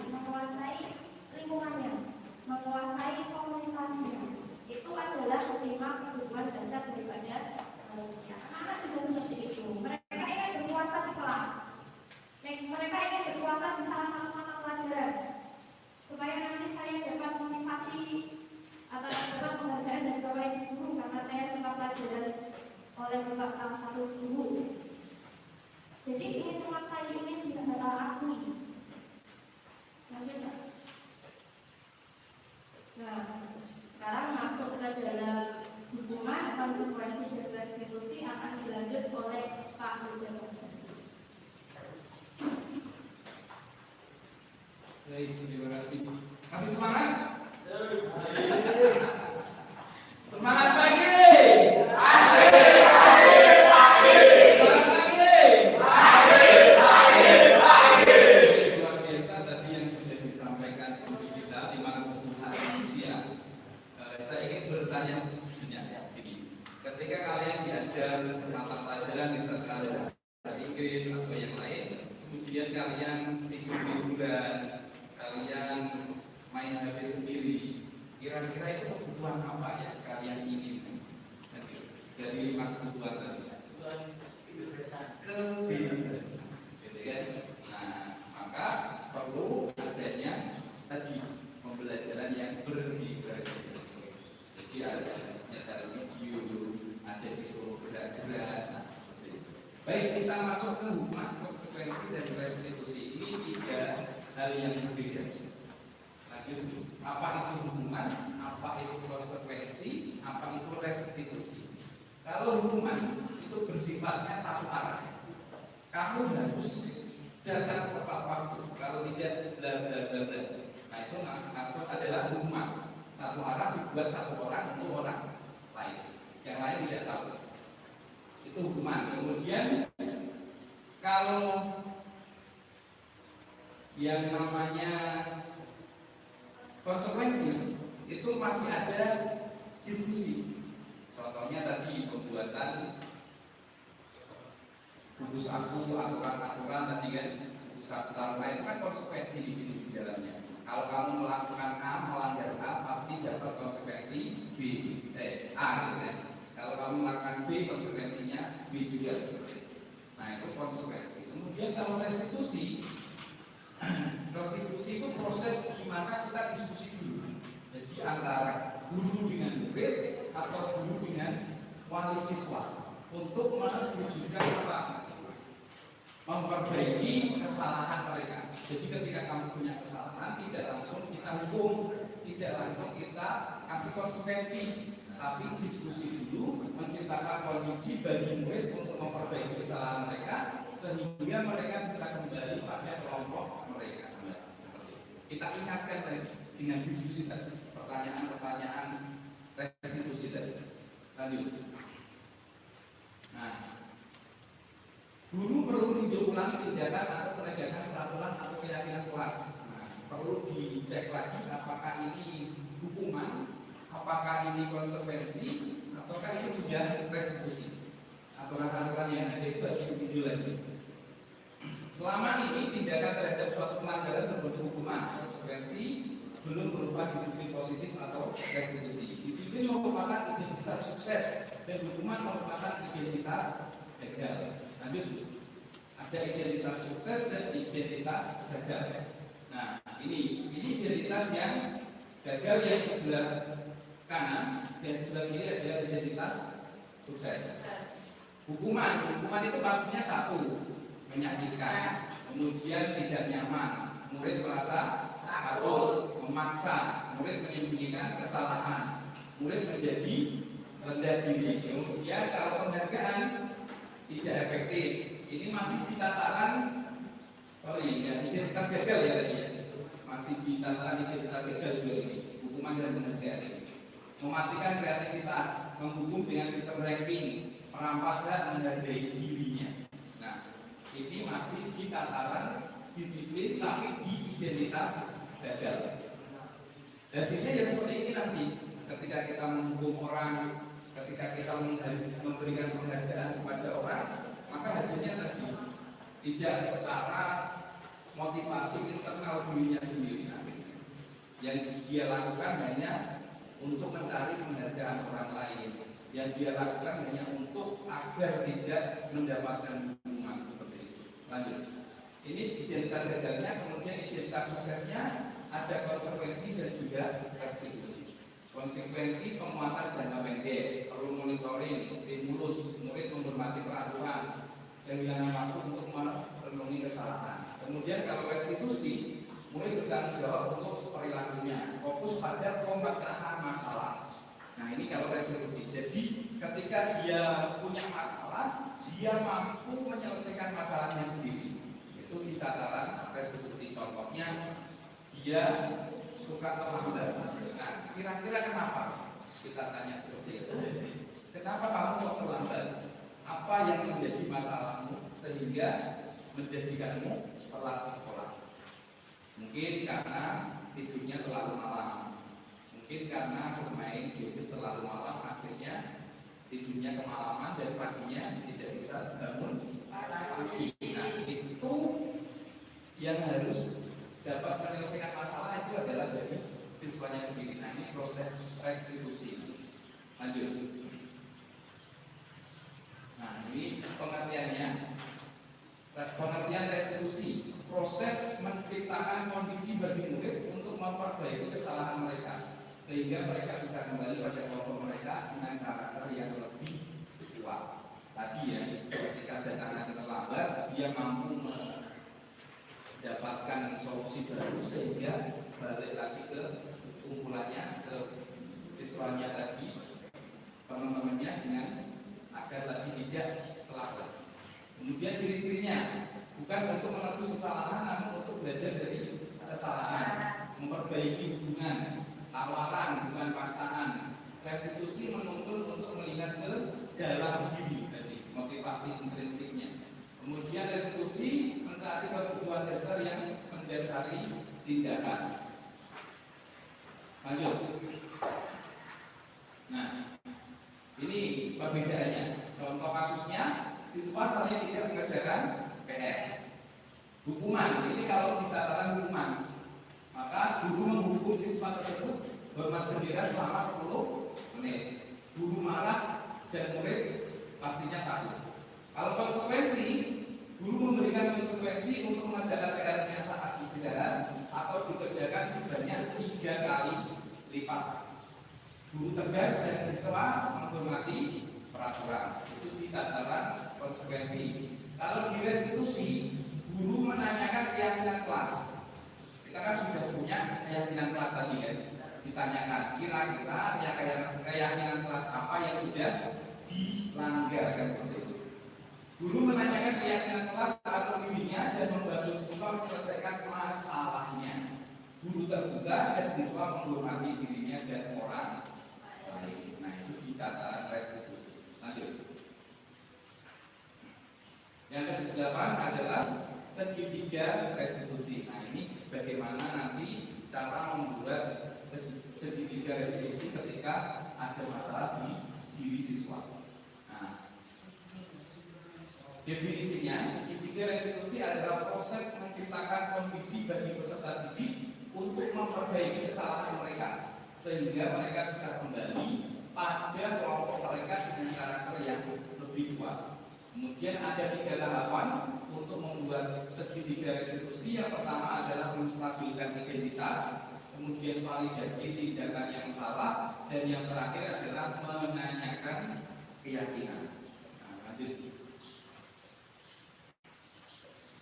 menguasai lingkungannya, menguasai komunitasnya. Itu adalah kelima kebutuhan dasar daripada manusia. Anak juga seperti itu. Mereka ingin berkuasa di kelas. Mereka ingin berkuasa di salah satu mata pelajaran. Supaya nanti saya dapat motivasi atau dapat penghargaan dari bapak ibu guru karena saya suka pelajaran oleh bapak salah satu guru. Jadi ingin menguasai ini tidak bakal akui. Lanjut. Nah, sekarang masuk ke dalam hubungan konsekuensi dan restitusi akan dilanjut oleh Pak Bujang. Baik, terima kasih. Masih semangat? Semangat pagi! Kira-kira itu kebutuhan apa ya kalian ingin dari 5 kebutuhan tadi? Kebebasan, gitu kan? Nah, maka perlu adanya tadi pembelajaran yang berdiversifikasi. Jadi ada video, ada disuruh gerak-gerak. Baik, kita masuk ke hukuman, konsekuensi dan restitusi. Ini 3 hal yang berbeda. Apa itu hukuman, apa itu konsekuensi, apa itu restitusi. Kalau hukuman itu bersifatnya satu arah. Kamu harus datang tepat waktu. Kalau tidak bla bla bla bla. Nah itu maksud adalah hukuman. Satu arah dibuat satu orang untuk orang lain. Yang lain tidak tahu. Itu hukuman. Kemudian kalau yang namanya konsekuensi itu masih ada diskusi. Contohnya tadi pembuatan buku saku, aturan-aturan tadi kan, buku saku taruhan itu kan konsekuensi di sini di dalamnya. Kalau kamu melakukan A, melanggar A, pasti dapat konsekuensi A gitu kan. Kalau kamu melakukan B, konsekuensinya B juga seperti itu. Nah itu konsekuensi. Kemudian kalau restitusi itu proses di mana kita diskusi dulu. Jadi antara guru dengan murid atau guru dengan wali siswa untuk menunjukkan apa? Memperbaiki kesalahan mereka. Jadi ketika kamu punya kesalahan, tidak langsung kita hukum, tidak langsung kita kasih konsekuensi, tapi diskusi dulu, menciptakan kondisi bagi murid untuk memperbaiki kesalahan mereka, sehingga mereka bisa kembali pada kelompok mereka. Seperti itu. Kita ingatkan lagi dengan diskusi tadi, pertanyaan-pertanyaan restitusi tadi. Lanjut. Nah, guru perlu meninjau ulang tindakan atau penegakan peraturan atau keyakinan kelas. Nah, perlu dicek lagi apakah ini hukuman, apakah ini konsekuensi, ataukah ini sudah restitusi. Aturan-aturan yang ada itu harus ditinjau lagi. Selama ini tindakan terhadap suatu pelanggaran berbentuk hukuman, konsekuensi belum berupa disiplin positif atau restitusi. Disiplin merupakan identitas sukses dan hukuman merupakan identitas gagal. Lanjut, ada identitas sukses dan identitas gagal. Nah, ini identitas yang gagal yang sebelah kanan dan sebelah kiri adalah identitas sukses. Hukuman itu pastinya satu, menyakitkan, kemudian tidak nyaman, murid merasa takut, memaksa, murid menyembunyikan kesalahan, murid menjadi rendah diri. Kemudian kalau penghargaan tidak efektif, ini masih di tataran identitas gagal ya tadi ya, masih di tataran identitas gagal juga ini, hukuman dan penghargaan ini. Mematikan kreativitas, menghukum dengan sistem ranking, merampas hak menghargai dirinya. Nah, ini masih di tataran disiplin tapi di identitas gagal. Hasilnya ya seperti ini nanti. Ketika kita menghukum orang, ketika kita memberikan penghargaan kepada orang, maka hasilnya tadi tidak secara motivasi internal dirinya sendiri. Yang dia lakukan hanya untuk mencari penghargaan orang lain. Yang dia lakukan hanya untuk agar tidak mendapatkan hukuman seperti itu. Lanjut. Ini identitas gagalnya, kemudian identitas suksesnya ada konsekuensi dan juga restitusi. Konsekuensi penguatan jangka pendek, perlu monitoring, stimulus, murid menghormati peraturan, kehilangan waktu untuk merenungi kesalahan. Kemudian kalau restitusi, murid bertanggung jawab untuk perilakunya, fokus pada pemecahan masalah. Nah ini kalau restitusi. Jadi ketika dia punya masalah, dia mampu menyelesaikan masalahnya sendiri. Itu di tataran restitusi. Contohnya dia suka terlambat. Nah, kira-kira kenapa? Kita tanya seperti itu. Kenapa kamu kok terlambat? Apa yang menjadi masalahmu sehingga menjadikanmu telat sekolah? Mungkin karena tidurnya terlalu malam. Mungkin karena bermain gadget terlalu malam, akhirnya tidurnya kemalaman dan paginya tidak bisa bangun pagi. Nah, itu yang harus dapat menyelesaikan masalah itu adalah dari siswanya sendiri. Nah, ini proses restitusi. Lanjut. Nah, ini pengertiannya. Pengertian restitusi, proses menciptakan kondisi bagi murid untuk memperbaiki kesalahan mereka sehingga mereka bisa kembali pada kelompok mereka dengan karakter yang lebih kuat. Tadi ya, ketika datangnya terlambat, dia mampu mendapatkan solusi baru sehingga balik lagi ke kumpulannya, ke siswanya tadi, teman-temannya dengan agar lagi tidak terlambat. Kemudian ciri-cirinya bukan untuk menebus kesalahan, namun untuk belajar dari kesalahan, memperbaiki hubungan, tawaran bukan paksaan. Restitusi menuntun untuk melihat ke dalam diri tadi, motivasi intrinsiknya. Kemudian restitusi mencari kebutuhan dasar yang mendasari tindakan. Lanjut. Nah, ini perbedaannya. Contoh kasusnya, siswa saling tidak mengerjakan PR. Hukuman, ini kalau di tataran hukuman, maka guru menghukum siswa tersebut hormat bendera selama 10 menit. Guru marah dan murid pastinya takut. Kalau konsekuensi, guru memberikan konsekuensi untuk mengerjakan PR-nya saat istirahat atau dikerjakan sebanyak 3 kali lipat. Guru tegas dan siswa menghormati peraturan. Itu di tataran konsekuensi. Kalau di restitusi, guru menanyakan keyakinan kelas. Kita kan sudah punya keyakinan kelas tadi ya. Ditanyakan kira-kira keyakinan kelas apa yang sudah dilanggar kan seperti itu. Guru menanyakan keyakinan kelas atau dirinya dan membantu siswa menyelesaikan masalahnya. Guru terbuka dan siswa menghormati dirinya dan orang lain. Nah, itu dikatakan restitusi. Lanjut. Yang ke-8 adalah segitiga restitusi. Nah, ini bagaimana nanti cara membuat segitiga restitusi ketika ada masalah di diri siswa. Nah, definisinya, segitiga restitusi adalah proses menciptakan kondisi bagi peserta didik untuk memperbaiki kesalahan mereka sehingga mereka bisa kembali pada kelompok mereka dengan karakter yang lebih kuat. Kemudian ada 3 tahapan untuk membuat segitiga restitusi. Yang pertama adalah menstabilkan identitas, kemudian validasi tindakan yang salah, dan yang terakhir adalah menanyakan keyakinan. Nah, lanjut.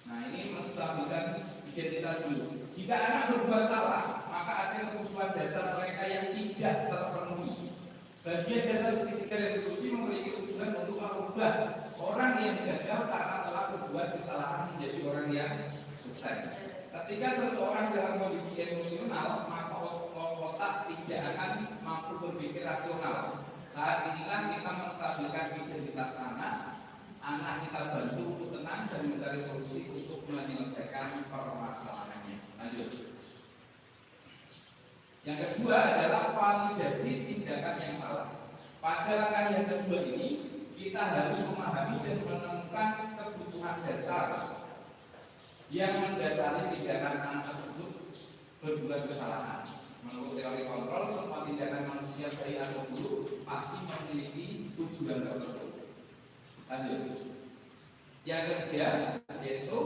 Nah, ini menstabilkan identitas dulu. Jika anak berbuat salah, maka ada kebutuhan dasar mereka yang tidak terpenuhi. Bagian dasar segitiga restitusi memiliki tujuan untuk merubah orang yang gagal karena telah berbuat kesalahan menjadi orang yang sukses. Ketika seseorang dalam kondisi emosional, maka otak tidak akan mampu berpikir rasional. Saat inilah kita menstabilkan identitas anak. Anak kita bantu untuk tenang dan mencari solusi untuk menyelesaikan permasalahannya. Lanjut. Yang kedua adalah validasi tindakan yang salah. Pada langkah yang kedua ini, kita harus memahami dan menemukan kebutuhan dasar yang mendasari tindakan anak tersebut berbuat kesalahan. Menurut teori kontrol, semua tindakan manusia baik atau buruk pasti memiliki tujuan tertentu. Lanjut. Yang ketiga yaitu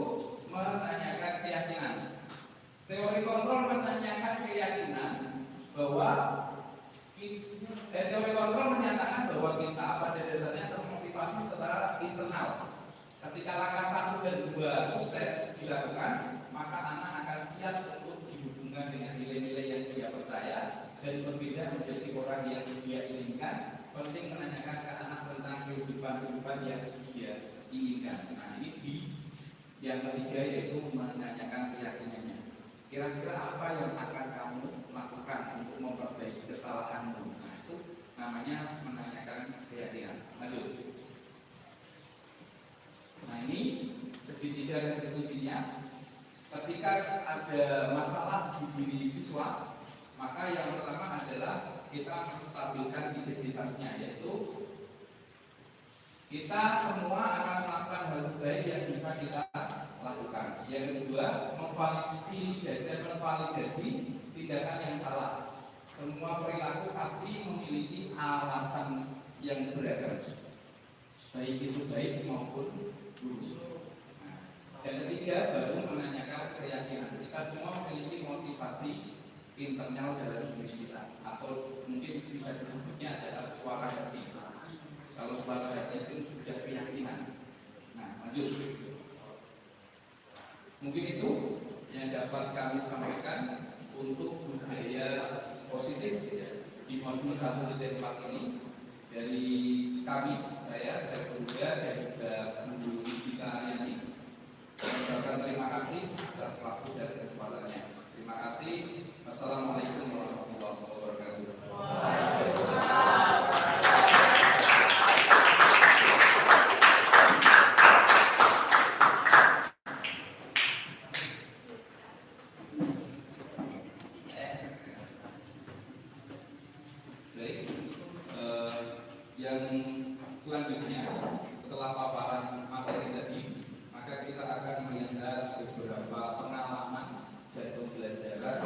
menanyakan keyakinan. Teori kontrol menanyakan keyakinan bahwa teori kontrol menyatakan bahwa kita pada dasarnya termotivasi secara internal. Ketika langkah 1 dan 2 sukses dilakukan, maka anak akan siap untuk dihubungkan dengan nilai-nilai yang dia percaya dan berbeda menjadi orang yang dia inginkan. Penting menanyakan ke anak tentang kehidupan yang dia inginkan. Nah, ini di yang ketiga yaitu menanyakan keyakinannya. Kira-kira apa yang akan kamu lakukan untuk memperbaiki kesalahanmu? Nah, itu namanya menanyakan keyakinan. Lanjut. Nah, ini segitiga restitusinya. Ketika ada masalah di diri siswa, maka yang pertama adalah kita menstabilkan identitasnya, yaitu kita semua akan melakukan hal baik yang bisa kita lakukan. Yang kedua, memvalidasi dan memvalidasi tindakan yang salah. Semua perilaku pasti memiliki alasan yang beragam, baik itu baik maupun buruk. Nah, yang ketiga, baru menanyakan keyakinan. Kita semua memiliki motivasi internal dalam diri kita, atau mungkin bisa disebutnya adalah suara hati. Kalau suara hati itu sudah keyakinan. Nah, lanjut. Mungkin itu yang dapat kami sampaikan untuk budaya positif di modul 1.4 ini dari kami, saya Buddha dan juga Bu Gita Aryani. Saya terima kasih atas waktu dan kesempatannya. Terima kasih. Wassalamualaikum warahmatullahi wabarakatuh. Yang selanjutnya setelah paparan materi tadi, maka kita akan melihat beberapa pengalaman dan pembelajaran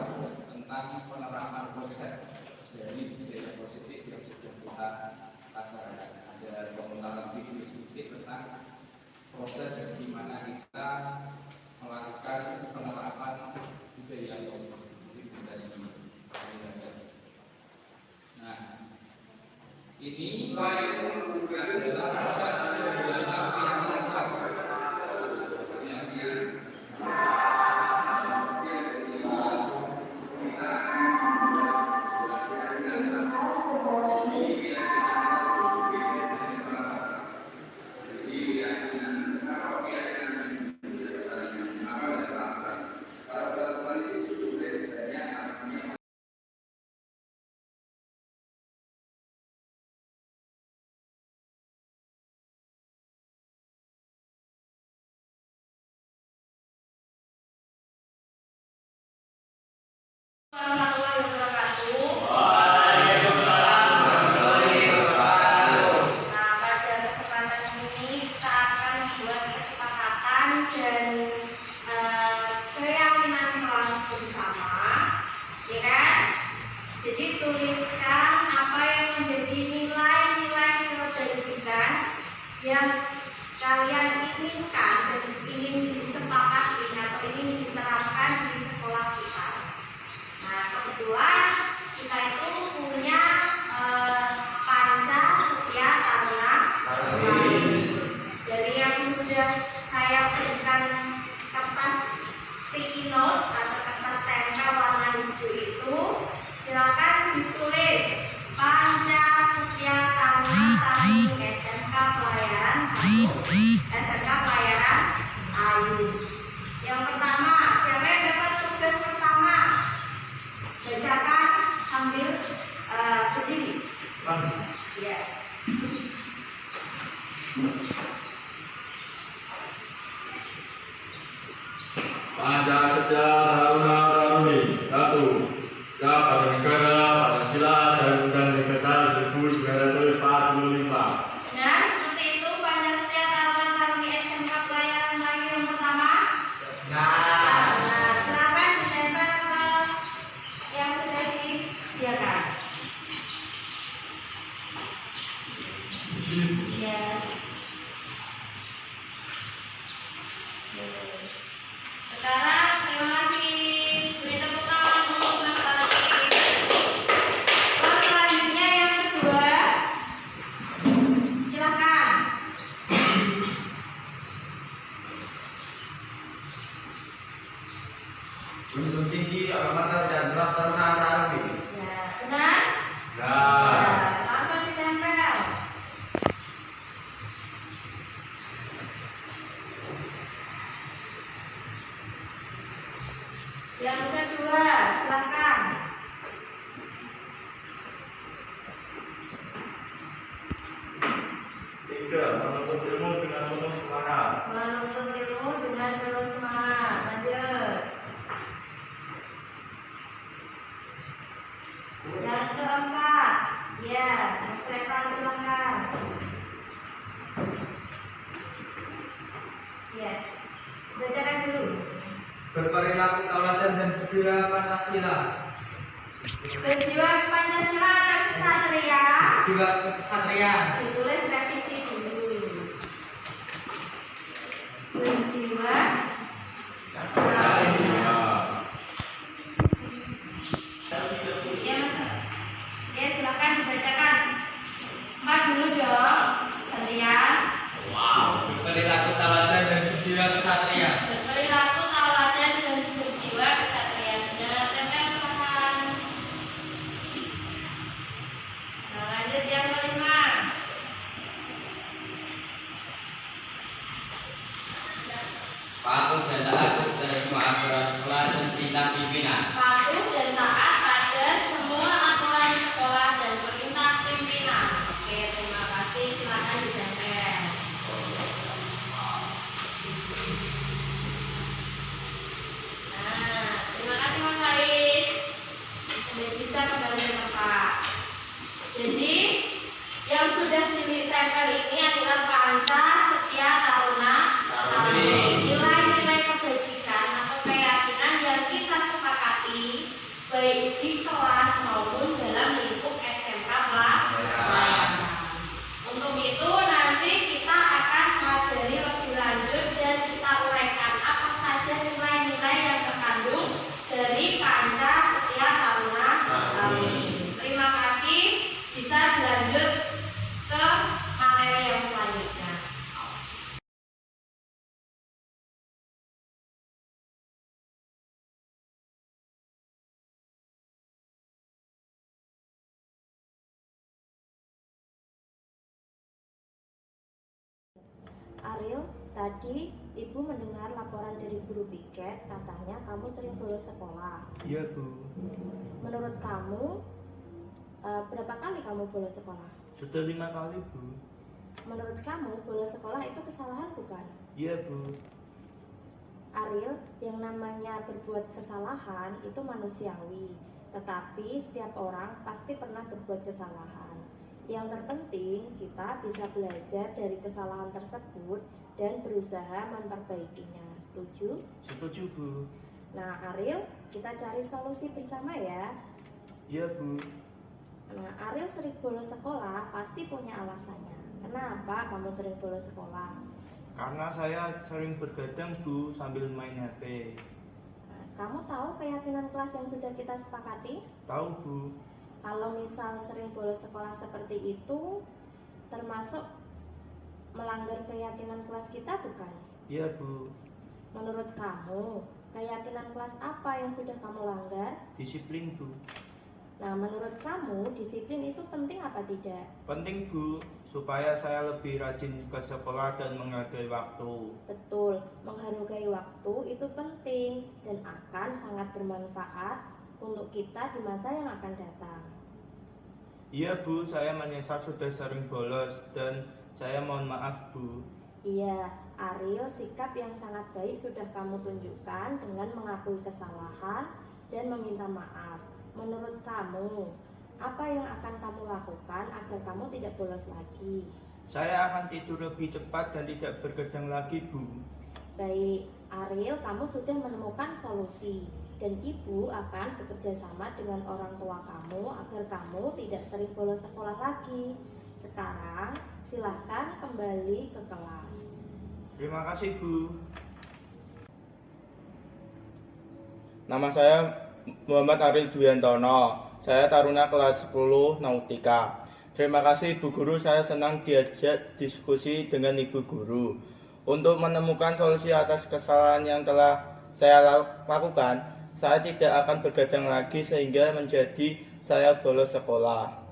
tentang penerapan konsep dari budaya positif yang sudah kita laksanakan. Ada pemutaran video sedikit tentang proses di mana kita melakukan penerapan budaya positif. Ini bisa dilihat. Nah, ini adalah proses pembuatan keyakinan kelas. Warahmatullahi wabarakatuh. Waalaikumsalam warahmatullahi wabarakatuh. Nah, pada kesempatan ini kita akan membuat kesepakatan dan keyakinan kelas bersama, ya kan? Jadi tuliskan apa yang menjadi nilai-nilai kebajikan yang kalian inginkan dan ingin disepakati atau ingin diterapkan di sekolah kita. Nah, kebetulan kita itu punya panca setia taruna. Dari yang sudah saya berikan kertas sticky note atau kertas tempel warna hijau itu, silakan ditulis panca setia taruna tahun SMK Pelayaran 1, SMK Pelayaran Ayu. Yang pertama, siapa yang dapat tugas pertama? Bacakan sambil berdiri. Ya. Panca Setia Taruna Taruni 1. Ya, pada negara Pancasila dan Undang-Undang Dasar 1945. Benar, seperti itu Panca Setia Taruna Taruni SMK Pelayaran Ayu yang pertama. Nah, silakan ditempel ke yang sudah disediakan. Ya. Sekarang terima kasih. Beri tepuk tangan untuk Mas selanjutnya yang kedua. Silakan. Gunung Tinggi Alamat Chandra Taruna Taruni. Ya, benar? Ya. Langsung ditempel. Yang kedua, silakan. Tiga, menuntut ilmu dengan penuh semangat. Menuntut ilmu dengan penuh semangat. Lanjut. Yang keempat, ya, Mas Revan silakan. Ya, bacakan dulu. Berperilaku tauladan dan berjiwa Pancasila. Berjiwa Pancasila dan kesatria. Jiwa kesatria. Ditulis revisi dulu. Berjiwa ya, ya silakan dibacakan. Empat dulu dong, kalian. Berperilaku tauladan dan berjiwa kesatria. Berperilaku tauladan dan berjiwa kesatria. Sudah tempel silakan. Nah, lanjut yang kelima. Patuh dan taat kepada semua aturan sekolah dan perintah pimpinan. Patuh dan taat pada semua aturan sekolah dan perintah pimpinan. Oke, terima kasih. Silakan ditempel. Nah, terima kasih Mas Haris. Sudah bisa kembali ke tempat. Jadi, yang sudah ditempel ini adalah panca setia taruna taruni. Nilai-nilai kebajikan atau keyakinan yang kita sepakati baik di kelas maupun dalam lingkup SMK Pelayaran. Untuk itu nanti kita akan pelajari lebih lanjut dan kita uraikan apa saja nilai-nilai yang terkandung dari panca setia taruna taruni. Terima kasih. Bisa dilanjut ke materi yang selanjutnya. Ariel, tadi Ibu mendengar laporan dari guru piket, katanya kamu sering bolos sekolah. Iya, Bu. Menurut kamu, berapa kali kamu bolos sekolah? Sudah 5 kali, Bu. Menurut kamu, bolos sekolah itu kesalahan bukan? Iya, Bu. Ariel, yang namanya berbuat kesalahan itu manusiawi, tetapi setiap orang pasti pernah berbuat kesalahan. Yang terpenting, kita bisa belajar dari kesalahan tersebut dan berusaha memperbaikinya. Setuju? Setuju, Bu. Nah, Ariel, kita cari solusi bersama ya. Iya, Bu. Nah, Ariel sering bolos sekolah pasti punya alasannya. Kenapa kamu sering bolos sekolah? Karena saya sering bergadang, Bu, sambil main HP. Nah, kamu tahu keyakinan kelas yang sudah kita sepakati? Tahu, Bu. Kalau misal sering bolos sekolah seperti itu, termasuk melanggar keyakinan kelas kita, bukan? Iya, Bu. Menurut kamu, keyakinan kelas apa yang sudah kamu langgar? Disiplin, Bu. Nah, menurut kamu, disiplin itu penting apa tidak? Penting, Bu, supaya saya lebih rajin ke sekolah dan menghargai waktu. Betul, menghargai waktu itu penting dan akan sangat bermanfaat untuk kita di masa yang akan datang. Iya, Bu, saya menyesal sudah sering bolos dan saya mohon maaf, Bu. Iya, Ariel, sikap yang sangat baik sudah kamu tunjukkan dengan mengakui kesalahan dan meminta maaf. Menurut kamu, apa yang akan kamu lakukan agar kamu tidak bolos lagi? Saya akan tidur lebih cepat dan tidak bergadang lagi, Bu. Baik, Ariel, kamu sudah menemukan solusi dan ibu akan bekerja sama dengan orang tua kamu agar kamu tidak sering bolos sekolah lagi. Sekarang, silahkan kembali ke kelas. Terima kasih, Bu. Nama saya Muhammad Ariel Duyantono. Saya taruna kelas 10 Nautika. Terima kasih Bu Guru, saya senang diajak diskusi dengan Ibu Guru untuk menemukan solusi atas kesalahan yang telah saya lakukan. Saya tidak akan bergadang lagi sehingga menjadi saya bolos sekolah.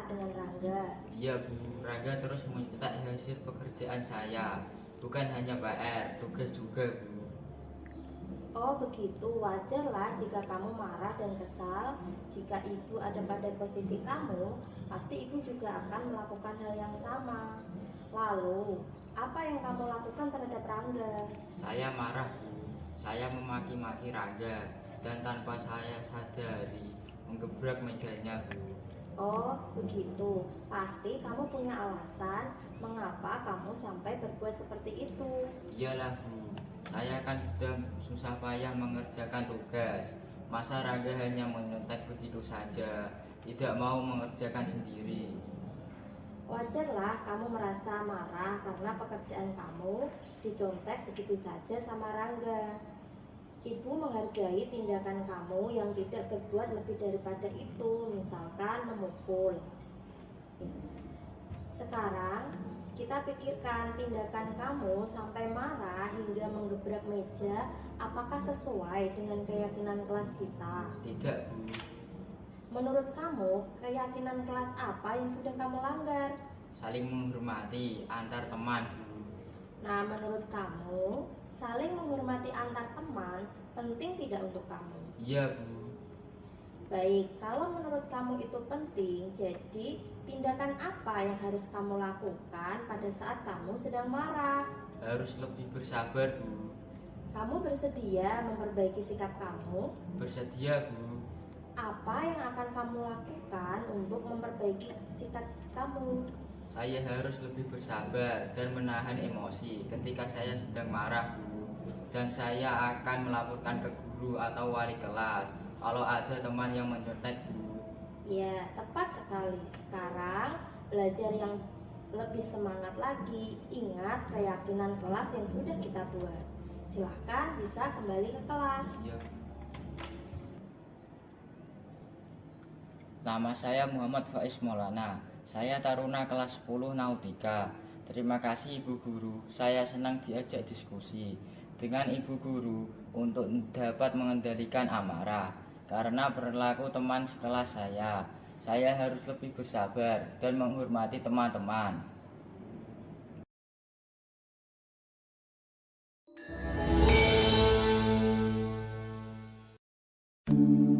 Dengan Rangga. Iya Bu, Rangga terus mencetak hasil pekerjaan saya. Bukan hanya PR, tugas juga Bu. Oh begitu, wajarlah jika kamu marah dan kesal. Jika ibu ada pada posisi kamu, pasti ibu juga akan melakukan hal yang sama. Lalu, apa yang kamu lakukan terhadap Rangga? Saya marah Bu. Saya memaki-maki Rangga dan tanpa saya sadari menggebrak mejanya Bu. Oh begitu, pasti kamu punya alasan mengapa kamu sampai berbuat seperti itu. Iyalah Bu, saya kan sudah susah payah mengerjakan tugas. Masa Rangga hanya menyontek begitu saja, tidak mau mengerjakan sendiri. Wajarlah kamu merasa marah karena pekerjaan kamu dicontek begitu saja sama Rangga. Ibu menghargai tindakan kamu yang tidak berbuat lebih daripada itu, misalkan memukul. Sekarang kita pikirkan tindakan kamu sampai marah hingga menggebrak meja, apakah sesuai dengan keyakinan kelas kita? Tidak Bu. Menurut kamu, keyakinan kelas apa yang sudah kamu langgar? Saling menghormati antar teman Bu. Nah, menurut kamu, saling menghormati antar teman penting tidak untuk kamu? Iya Bu. Baik, kalau menurut kamu itu penting, jadi tindakan apa yang harus kamu lakukan pada saat kamu sedang marah? Harus lebih bersabar Bu. Kamu bersedia memperbaiki sikap kamu? Bersedia Bu. Apa yang akan kamu lakukan untuk memperbaiki sikap kamu? Saya harus lebih bersabar dan menahan emosi ketika saya sedang marah Bu. Dan saya akan melaporkan ke guru atau wali kelas kalau ada teman yang menyontek Bu. Ya, tepat sekali. Sekarang belajar yang lebih semangat lagi. Ingat keyakinan kelas yang sudah kita buat. Silahkan bisa kembali ke kelas. Iya. Nama saya Muhammad Faiz Maulana. Saya taruna kelas 10 Nautika. Terima kasih Ibu Guru. Saya senang diajak diskusi dengan Ibu Guru untuk dapat mengendalikan amarah. Karena perilaku teman sekelas saya harus lebih bersabar dan menghormati teman-teman. Yesus.